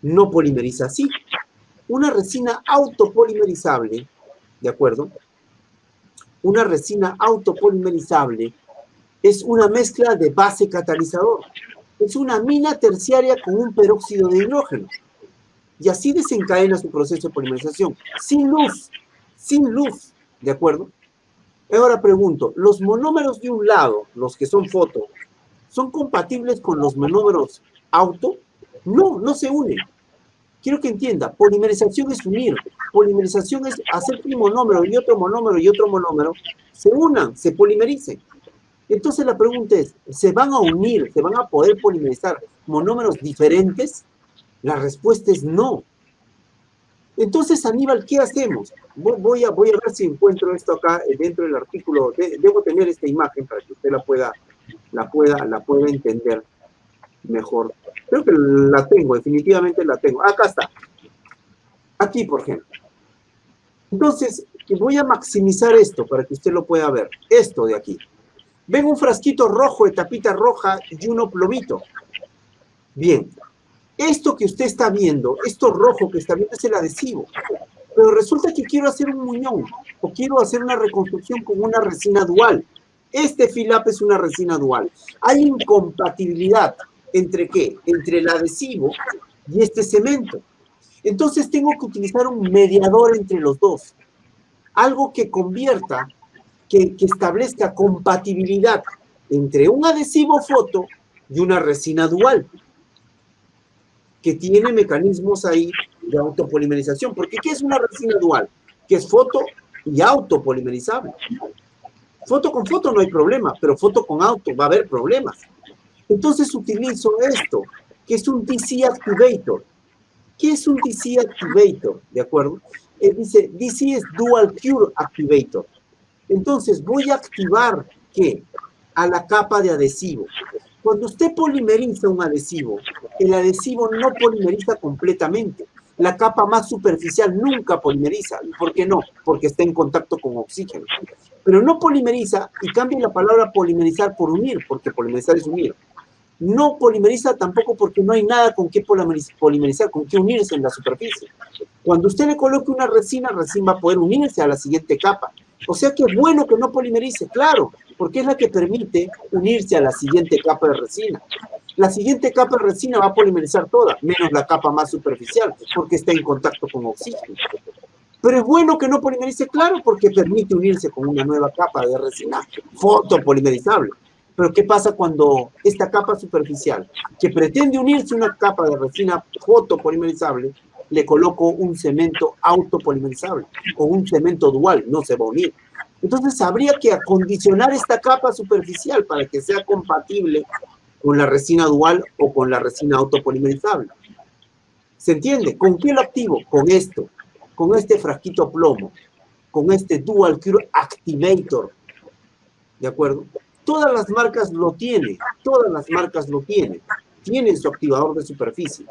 Speaker 3: no polimeriza así. Una resina autopolimerizable, ¿de acuerdo? Una resina autopolimerizable es una mezcla de base catalizador. Es una amina terciaria con un peróxido de hidrógeno. Y así desencadena su proceso de polimerización. Sin luz, ¿de acuerdo? Ahora pregunto, ¿los monómeros de un lado, los que son foto, son compatibles con los monómeros auto? No, no se unen. Quiero que entienda, polimerización es unir, polimerización es hacer que un monómero y otro monómero se unan, se polimericen. Entonces la pregunta es, ¿se van a unir, se van a poder polimerizar monómeros diferentes? La respuesta es no. Entonces, Aníbal, ¿qué hacemos? Voy a ver si encuentro esto acá dentro del artículo. Debo tener esta imagen para que usted la pueda entender mejor. Creo que la tengo, definitivamente la tengo. Acá está. Aquí, por ejemplo. Entonces, voy a maximizar esto para que usted lo pueda ver. Esto de aquí. Ven un frasquito rojo de tapita roja y uno plomito. Bien. Esto que usted está viendo, esto rojo que está viendo es el adhesivo. Pero resulta que quiero hacer un muñón o quiero hacer una reconstrucción con una resina dual. Este filap es una resina dual. Hay incompatibilidad. ¿Entre qué? Entre el adhesivo y este cemento. Entonces tengo que utilizar un mediador entre los dos. Algo que convierta, que establezca compatibilidad entre un adhesivo foto y una resina dual, que tiene mecanismos ahí de autopolimerización. Porque ¿qué es una resina dual? Que es foto y autopolimerizable. Foto con foto no hay problema, pero foto con auto va a haber problemas. Entonces utilizo esto, que es un DC Activator. ¿Qué es un DC Activator? ¿De acuerdo? Dice, DC es Dual Cure Activator. Entonces voy a activar, ¿qué? A la capa de adhesivo. Cuando usted polimeriza un adhesivo, el adhesivo no polimeriza completamente. La capa más superficial nunca polimeriza. ¿Y por qué no? Porque está en contacto con oxígeno. Pero no polimeriza, y cambia la palabra polimerizar por unir, porque polimerizar es unir. No polimeriza tampoco porque no hay nada con qué polimerizar, con qué unirse en la superficie. Cuando usted le coloque una resina, recién va a poder unirse a la siguiente capa. O sea que es bueno que no polimerice, claro, porque es la que permite unirse a la siguiente capa de resina. La siguiente capa de resina va a polimerizar toda, menos la capa más superficial, porque está en contacto con oxígeno. Pero es bueno que no polimerice, claro, porque permite unirse con una nueva capa de resina fotopolimerizable. Pero ¿qué pasa cuando esta capa superficial, que pretende unirse a una capa de resina fotopolimerizable, le coloco un cemento autopolimerizable o un cemento dual? No se va a unir. Entonces habría que acondicionar esta capa superficial para que sea compatible con la resina dual o con la resina autopolimerizable. ¿Se entiende? ¿Con qué lo activo? Con esto, con este frasquito plomo, con este Dual Cure Activator. ¿De acuerdo? Todas las marcas lo tienen, todas las marcas lo tienen. Tienen su activador de superficie.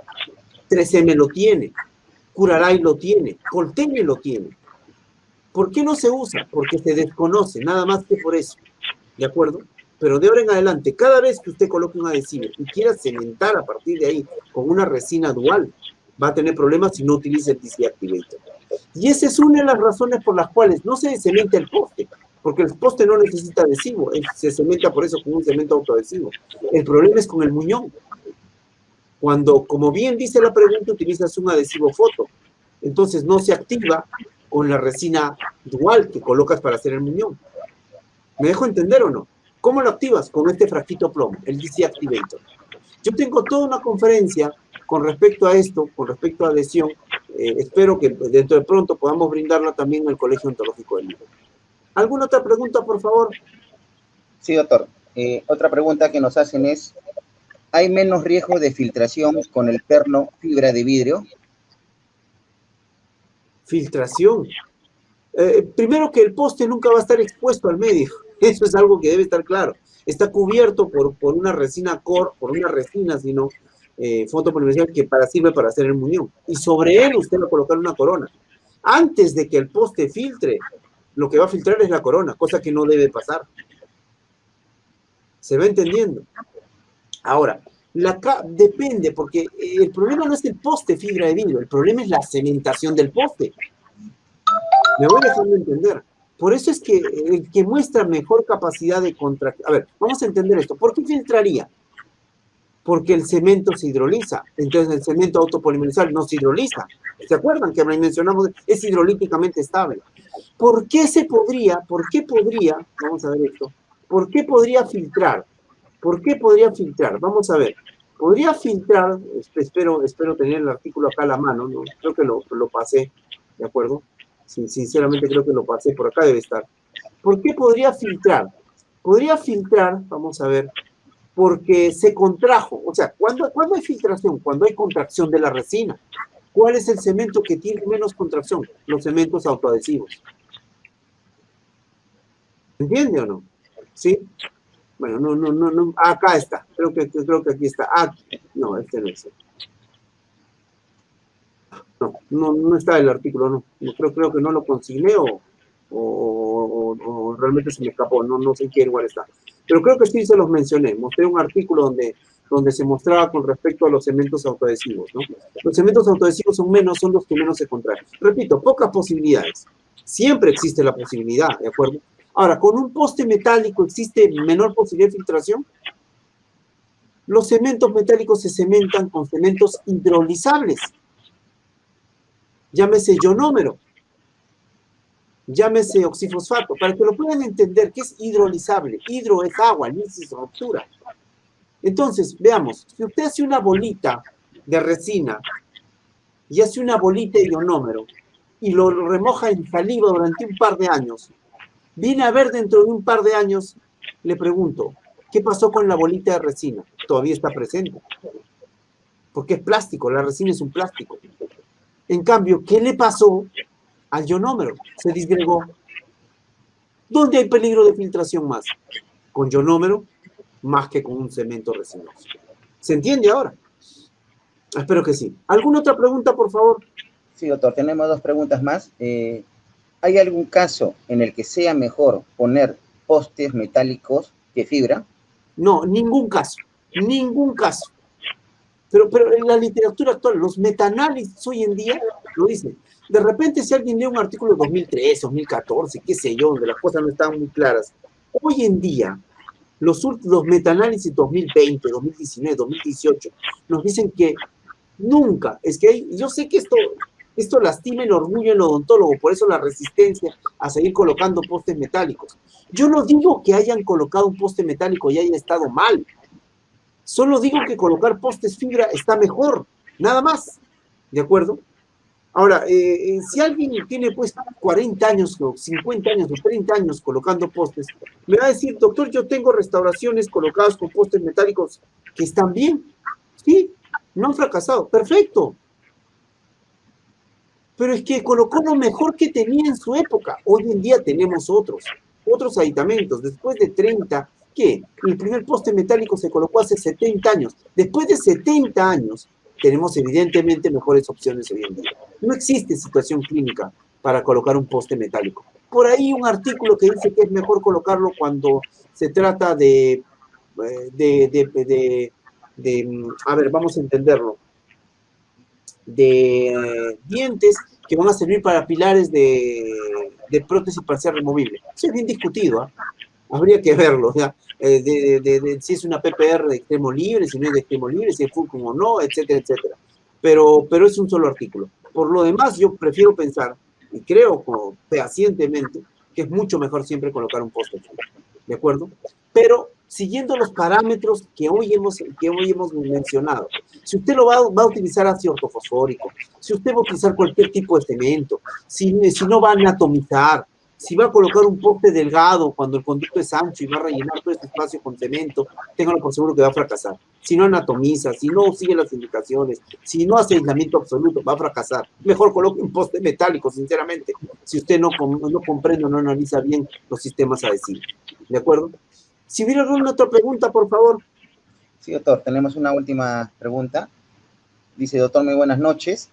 Speaker 3: 3M lo tiene, Curaray lo tiene, Coltene lo tiene. ¿Por qué no se usa? Porque se desconoce, nada más que por eso. ¿De acuerdo? Pero de ahora en adelante, cada vez que usted coloque un adhesivo y quiera cementar a partir de ahí con una resina dual, va a tener problemas si no utiliza el DC Activator. Y esa es una de las razones por las cuales no se cementa el poste, porque el poste no necesita adhesivo, se cementa por eso con un cemento autoadhesivo. El problema es con el muñón. Cuando, como bien dice la pregunta, utilizas un adhesivo foto, entonces no se activa con la resina dual que colocas para hacer el muñón. ¿Me dejo entender o no? ¿Cómo lo activas? Con este frasquito plomo, el DC Activator. Yo tengo toda una conferencia con respecto a esto, con respecto a adhesión. Espero que dentro de pronto podamos brindarla también en el Colegio Ontológico del Lima. ¿Alguna otra pregunta, por favor?
Speaker 1: Sí, doctor. Otra pregunta que nos hacen es, ¿hay menos riesgo de filtración con el perno fibra de vidrio?
Speaker 3: Filtración. Primero que el poste nunca va a estar expuesto al medio. Eso es algo que debe estar claro. Está cubierto por una resina core, por una resina, sino fotopolimerizable que sirve para hacer el muñón. Y sobre él usted va a colocar una corona. Antes de que el poste filtre, lo que va a filtrar es la corona, cosa que no debe pasar. ¿Se va entendiendo? Ahora, depende, porque el problema no es el poste fibra de vidrio, el problema es la cementación del poste. Me voy dejando entender. Por eso es que el que muestra mejor capacidad de contracción... A ver, vamos a entender esto. ¿Por qué filtraría? Porque el cemento se hidroliza. Entonces el cemento autopolimerizable no se hidroliza. ¿Se acuerdan que mencionamos? Es hidrolíticamente estable. ¿Por qué podría, vamos a ver esto, por qué podría filtrar? ¿Por qué podría filtrar? Vamos a ver. Podría filtrar, espero tener el artículo acá a la mano, ¿no? Creo que lo pasé, ¿de acuerdo? Sí, sinceramente creo que lo pasé, por acá debe estar. ¿Por qué podría filtrar? Podría filtrar, vamos a ver, porque se contrajo. O sea, ¿cuándo hay filtración? Cuando hay contracción de la resina. ¿Cuál es el cemento que tiene menos contracción? Los cementos autoadhesivos. ¿Entiende o no? ¿Sí? Bueno, no. Acá está. Creo que aquí está. No, este no es. No está el artículo, no. Creo que no lo consigné o realmente se me escapó. No sé en qué lugar está. Pero creo que sí se los mencioné. Mostré un artículo donde se mostraba con respecto a los cementos autoadhesivos, ¿no? Los cementos autoadhesivos son los que menos se contraen. Repito, pocas posibilidades. Siempre existe la posibilidad, ¿de acuerdo? Ahora, ¿con un poste metálico existe menor posibilidad de filtración? Los cementos metálicos se cementan con cementos hidrolizables. Llámese ionómero, llámese oxifosfato, para que lo puedan entender, ¿qué es hidrolizable? Hidro es agua, lis es ruptura. Entonces, veamos, si usted hace una bolita de resina y hace una bolita de ionómero y lo remoja en saliva durante un par de años, viene a ver dentro de un par de años, le pregunto, ¿qué pasó con la bolita de resina? Todavía está presente. Porque es plástico, la resina es un plástico. En cambio, ¿qué le pasó al ionómero? Se disgregó. ¿Dónde hay peligro de filtración más? Con ionómero más que con un cemento resinoso. ¿Se entiende ahora? Espero que sí. ¿Alguna otra pregunta, por favor?
Speaker 1: Sí, doctor, tenemos dos preguntas más. ¿Hay algún caso en el que sea mejor poner postes metálicos que fibra?
Speaker 3: No, ningún caso. Ningún caso. Pero en la literatura actual, los metaanálisis hoy en día lo dicen. De repente, si alguien lee un artículo de 2013, 2014, qué sé yo, donde las cosas no estaban muy claras, hoy en día, los metaanálisis 2020, 2019, 2018, nos dicen que nunca, yo sé que esto lastima el orgullo en el odontólogo, por eso la resistencia a seguir colocando postes metálicos. Yo no digo que hayan colocado un poste metálico y haya estado mal. Solo digo que colocar postes fibra está mejor, nada más. ¿De acuerdo? Ahora, si alguien tiene pues 40 años, o 50 años, o 30 años colocando postes, me va a decir, doctor, yo tengo restauraciones colocadas con postes metálicos que están bien. Sí, no han fracasado. Perfecto. Pero es que colocó lo mejor que tenía en su época. Hoy en día tenemos otros aditamentos. Después de 30, ¿qué? El primer poste metálico se colocó hace 70 años. Después de 70 años, tenemos evidentemente mejores opciones hoy en día. No existe situación clínica para colocar un poste metálico. Por ahí un artículo que dice que es mejor colocarlo cuando se trata a ver, vamos a entenderlo, de dientes que van a servir para pilares de prótesis parcial removible. Eso es bien discutido, ¿eh? Habría que verlo, ¿ya? Si es una PPR de extremo libre, si no es de extremo libre, si es Fulcrum o no, etcétera, etcétera. Pero es un solo artículo. Por lo demás, yo prefiero pensar, y creo fehacientemente, que es mucho mejor siempre colocar un poste, ¿de acuerdo? Pero siguiendo los parámetros que hoy hemos mencionado. Si usted lo va a utilizar ácido ortofosfórico, si usted va a utilizar cualquier tipo de cemento, si no va a anatomizar, si va a colocar un poste delgado cuando el conducto es ancho y va a rellenar todo este espacio con cemento, téngalo por seguro que va a fracasar. Si no anatomiza, si no sigue las indicaciones, si no hace aislamiento absoluto, va a fracasar. Mejor coloque un poste metálico, sinceramente, si usted no comprende o no analiza bien los sistemas adhesivos. ¿De acuerdo? Si hubiera alguna otra pregunta, por favor.
Speaker 1: Sí, doctor, tenemos una última pregunta. Dice, doctor, muy buenas noches.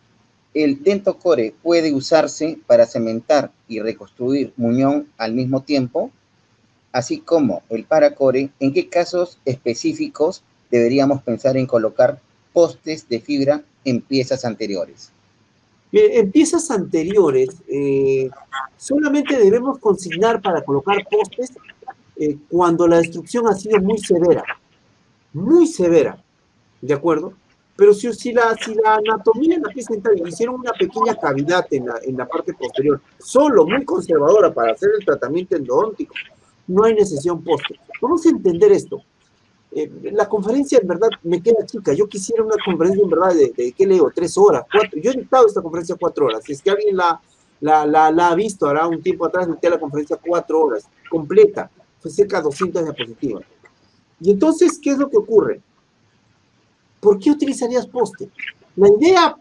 Speaker 1: ¿El Dentocore puede usarse para cementar y reconstruir muñón al mismo tiempo? Así como el Paracore, ¿en qué casos específicos deberíamos pensar en colocar postes de fibra en piezas anteriores?
Speaker 3: En piezas anteriores, solamente debemos consignar para colocar postes cuando la destrucción ha sido muy severa, ¿de acuerdo? Pero si la anatomía en la pieza dental hicieron una pequeña cavidad en la parte posterior, solo muy conservadora para hacer el tratamiento endodóntico, no hay necesidad de un poste. Vamos a entender esto. La conferencia en verdad me queda chica. Yo quisiera una conferencia en verdad de ¿qué leo? 3 horas, 4. Yo he dictado esta conferencia 4 horas. Si es que alguien la ha visto, hará un tiempo atrás, dicté la conferencia 4 horas, completa. Fue cerca de 200 diapositivas. Y entonces, ¿qué es lo que ocurre? ¿Por qué utilizarías poste? La idea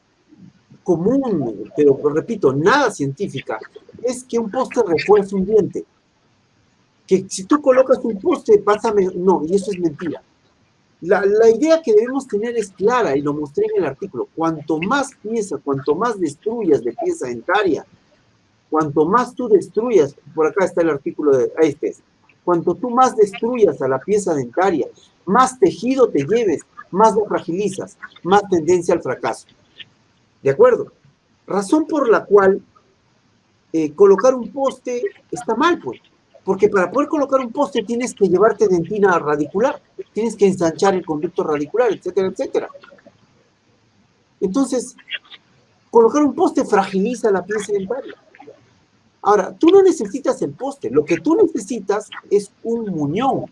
Speaker 3: común, pero repito, nada científica, es que un poste refuerce un diente. Que si tú colocas un poste, pásame. No, y eso es mentira. La idea que debemos tener es clara, y lo mostré en el artículo. Cuanto más destruyas de pieza dentaria, cuanto más tú destruyas, por acá está el artículo cuanto tú más destruyas a la pieza dentaria, más tejido te lleves, más lo fragilizas, más tendencia al fracaso. ¿De acuerdo? Razón por la cual colocar un poste está mal, pues. Porque para poder colocar un poste tienes que llevarte dentina radicular, tienes que ensanchar el conducto radicular, etcétera, etcétera. Entonces, colocar un poste fragiliza la pieza dentaria. Ahora, tú no necesitas el poste, lo que tú necesitas es un muñón,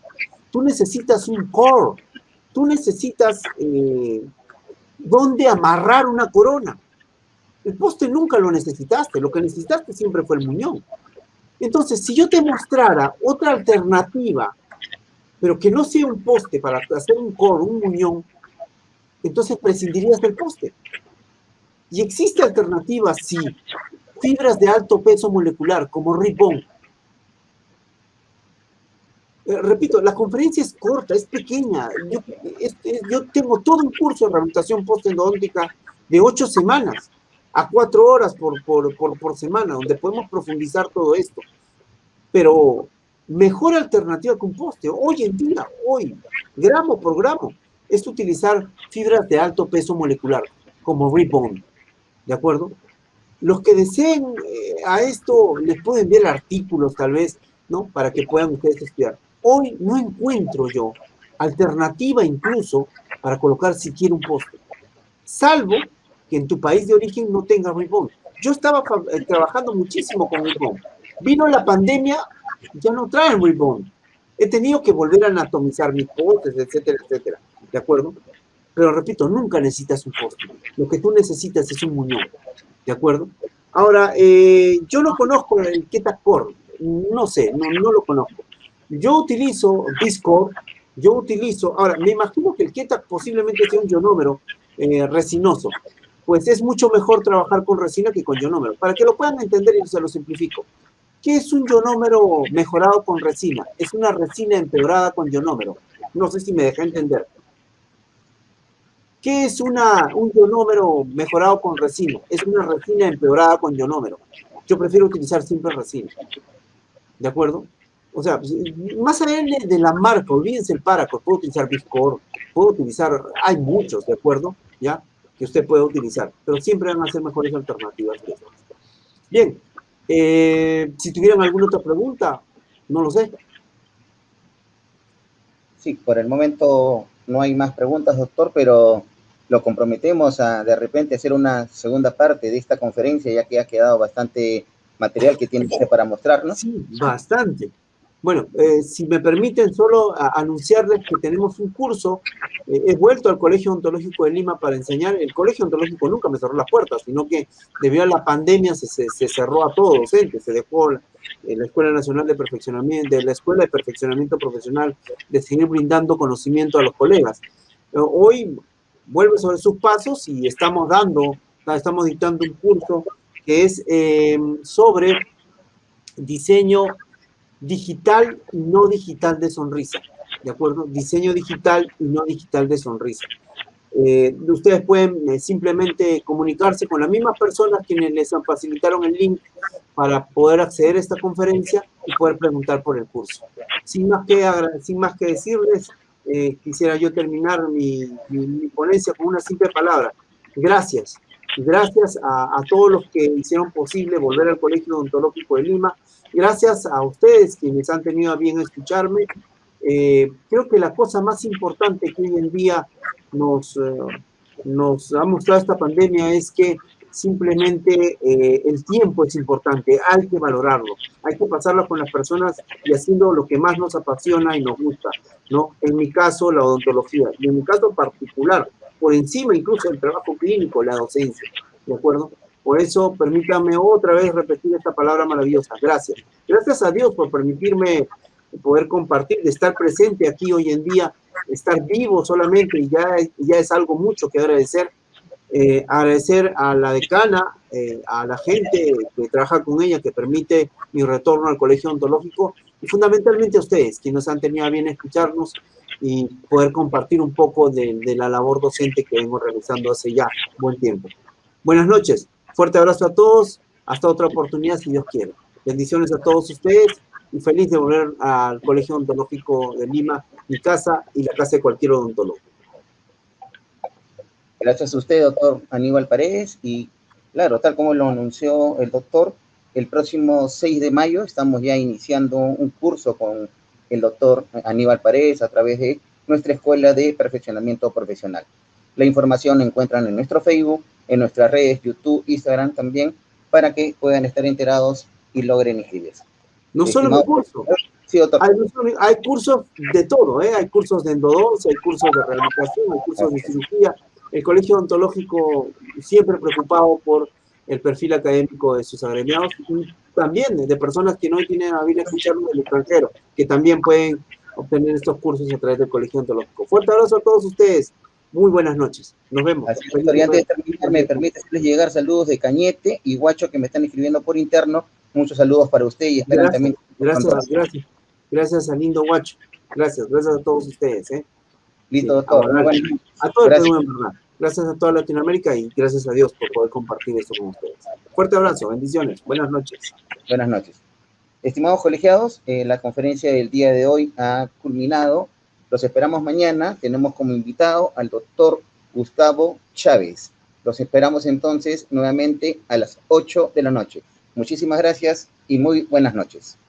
Speaker 3: tú necesitas un core, tú necesitas dónde amarrar una corona. El poste nunca lo necesitaste, lo que necesitaste siempre fue el muñón. Entonces, si yo te mostrara otra alternativa, pero que no sea un poste para hacer un core, un muñón, entonces prescindirías del poste. Y existe alternativas, sí, fibras de alto peso molecular, como Ripon. Repito, la conferencia es corta, es pequeña. Yo tengo todo un curso de rehabilitación postendodóntica de 8 semanas, a 4 horas por semana, donde podemos profundizar todo esto. Pero mejor alternativa que un poste, hoy en día, gramo por gramo, es utilizar fibras de alto peso molecular, como Ripon, ¿de acuerdo? Los que deseen a esto, les puedo enviar artículos tal vez, ¿no? Para que puedan ustedes estudiar. Hoy no encuentro yo alternativa incluso para colocar siquiera un poste, salvo que en tu país de origen no tenga Ripon. Yo estaba trabajando muchísimo con Ripon. Vino la pandemia, ya no traen Ripon. He tenido que volver a anatomizar mis postes, etcétera, etcétera. ¿De acuerdo? Pero repito, nunca necesitas un postre. Lo que tú necesitas es un muñón, ¿de acuerdo? Ahora, yo no conozco el Ketacore, no sé, no lo conozco. Yo utilizo Discord, ahora, me imagino que el Ketak posiblemente sea un ionómero resinoso, pues es mucho mejor trabajar con resina que con ionómero. Para que lo puedan entender, y se lo simplifico. ¿Qué es un ionómero mejorado con resina? Es una resina empeorada con ionómero. No sé si me dejé entender. ¿Qué es un ionómero mejorado con resina? Es una resina empeorada con ionómero. Yo prefiero utilizar siempre resina. ¿De acuerdo? O sea, más allá de la marca, olvídense el Paracord, puedo utilizar Biscor, puedo utilizar, hay muchos, ¿de acuerdo? ¿Ya? Que usted puede utilizar, pero siempre van a ser mejores alternativas que estas. Bien, si tuvieran alguna otra pregunta, no lo sé.
Speaker 1: Sí, por el momento no hay más preguntas, doctor, pero lo comprometemos a de repente hacer una segunda parte de esta conferencia, ya que ha quedado bastante material que tiene usted para mostrarnos.
Speaker 3: Sí, bastante. Bueno, si me permiten solo anunciarles que tenemos un curso. He vuelto al Colegio Odontológico de Lima para enseñar. El Colegio Odontológico nunca me cerró las puertas, sino que debido a la pandemia se cerró a todo docente. Se dejó la Escuela Nacional de Perfeccionamiento, de la Escuela de Perfeccionamiento Profesional, de seguir brindando conocimiento a los colegas. Hoy vuelve sobre sus pasos y estamos dictando un curso que es sobre diseño digital y no digital de sonrisa, ¿de acuerdo? Diseño digital y no digital de sonrisa. Ustedes pueden simplemente comunicarse con las mismas personas quienes les facilitaron el link para poder acceder a esta conferencia y poder preguntar por el curso. Sin más que decirles, quisiera yo terminar mi ponencia con una simple palabra. Gracias. Gracias a todos los que hicieron posible volver al Colegio Odontológico de Lima. Gracias a ustedes quienes han tenido a bien escucharme. Creo que la cosa más importante que hoy en día nos ha mostrado esta pandemia es que simplemente el tiempo es importante, hay que valorarlo, hay que pasarlo con las personas y haciendo lo que más nos apasiona y nos gusta, ¿no? En mi caso, la odontología, y en mi caso particular, por encima incluso del trabajo clínico, la docencia, ¿de acuerdo? Por eso, permítame otra vez repetir esta palabra maravillosa, gracias. Gracias a Dios por permitirme poder compartir, de estar presente aquí hoy en día, estar vivo solamente, y ya es algo mucho que agradecer. Agradecer a la decana, a la gente que trabaja con ella, que permite mi retorno al Colegio Odontológico, y fundamentalmente a ustedes, quienes han tenido a bien escucharnos y poder compartir un poco de la labor docente que vengo realizando hace ya buen tiempo. Buenas noches, fuerte abrazo a todos, hasta otra oportunidad si Dios quiere. Bendiciones a todos ustedes y feliz de volver al Colegio Odontológico de Lima, mi casa y la casa de cualquier odontólogo.
Speaker 1: Gracias a usted, doctor Aníbal Paredes, y claro, tal como lo anunció el doctor, el próximo 6 de mayo estamos ya iniciando un curso con el doctor Aníbal Paredes a través de nuestra Escuela de Perfeccionamiento Profesional. La información la encuentran en nuestro Facebook, en nuestras redes, YouTube, Instagram también, para que puedan estar enterados y logren inscribirse.
Speaker 3: No solo mi curso.
Speaker 1: Sí, doctor.
Speaker 3: Hay cursos de todo, hay cursos de endodoncia, hay cursos de rehabilitación, hay cursos de cirugía. El Colegio Odontológico siempre preocupado por el perfil académico de sus agremiados y también de personas que no tienen la habilidad de escucharlo del extranjero, que también pueden obtener estos cursos a través del Colegio Odontológico. Fuerte abrazo a todos ustedes. Muy buenas noches. Nos vemos.
Speaker 1: Así es, doctor, y antes de terminar, me permite hacerles llegar saludos de Cañete y Guacho que me están escribiendo por interno. Muchos saludos para usted y esperan también.
Speaker 3: Gracias a lindo Guacho. Gracias a todos ustedes.
Speaker 1: Listo, doctor.
Speaker 3: A todo el Perú, en verdad. Gracias a toda Latinoamérica y gracias a Dios por poder compartir esto con ustedes. Fuerte abrazo, bendiciones. Buenas noches.
Speaker 1: Buenas noches. Estimados colegiados, la conferencia del día de hoy ha culminado. Los esperamos mañana. Tenemos como invitado al doctor Gustavo Chávez. Los esperamos entonces nuevamente a las 8 de la noche. Muchísimas gracias y muy buenas noches.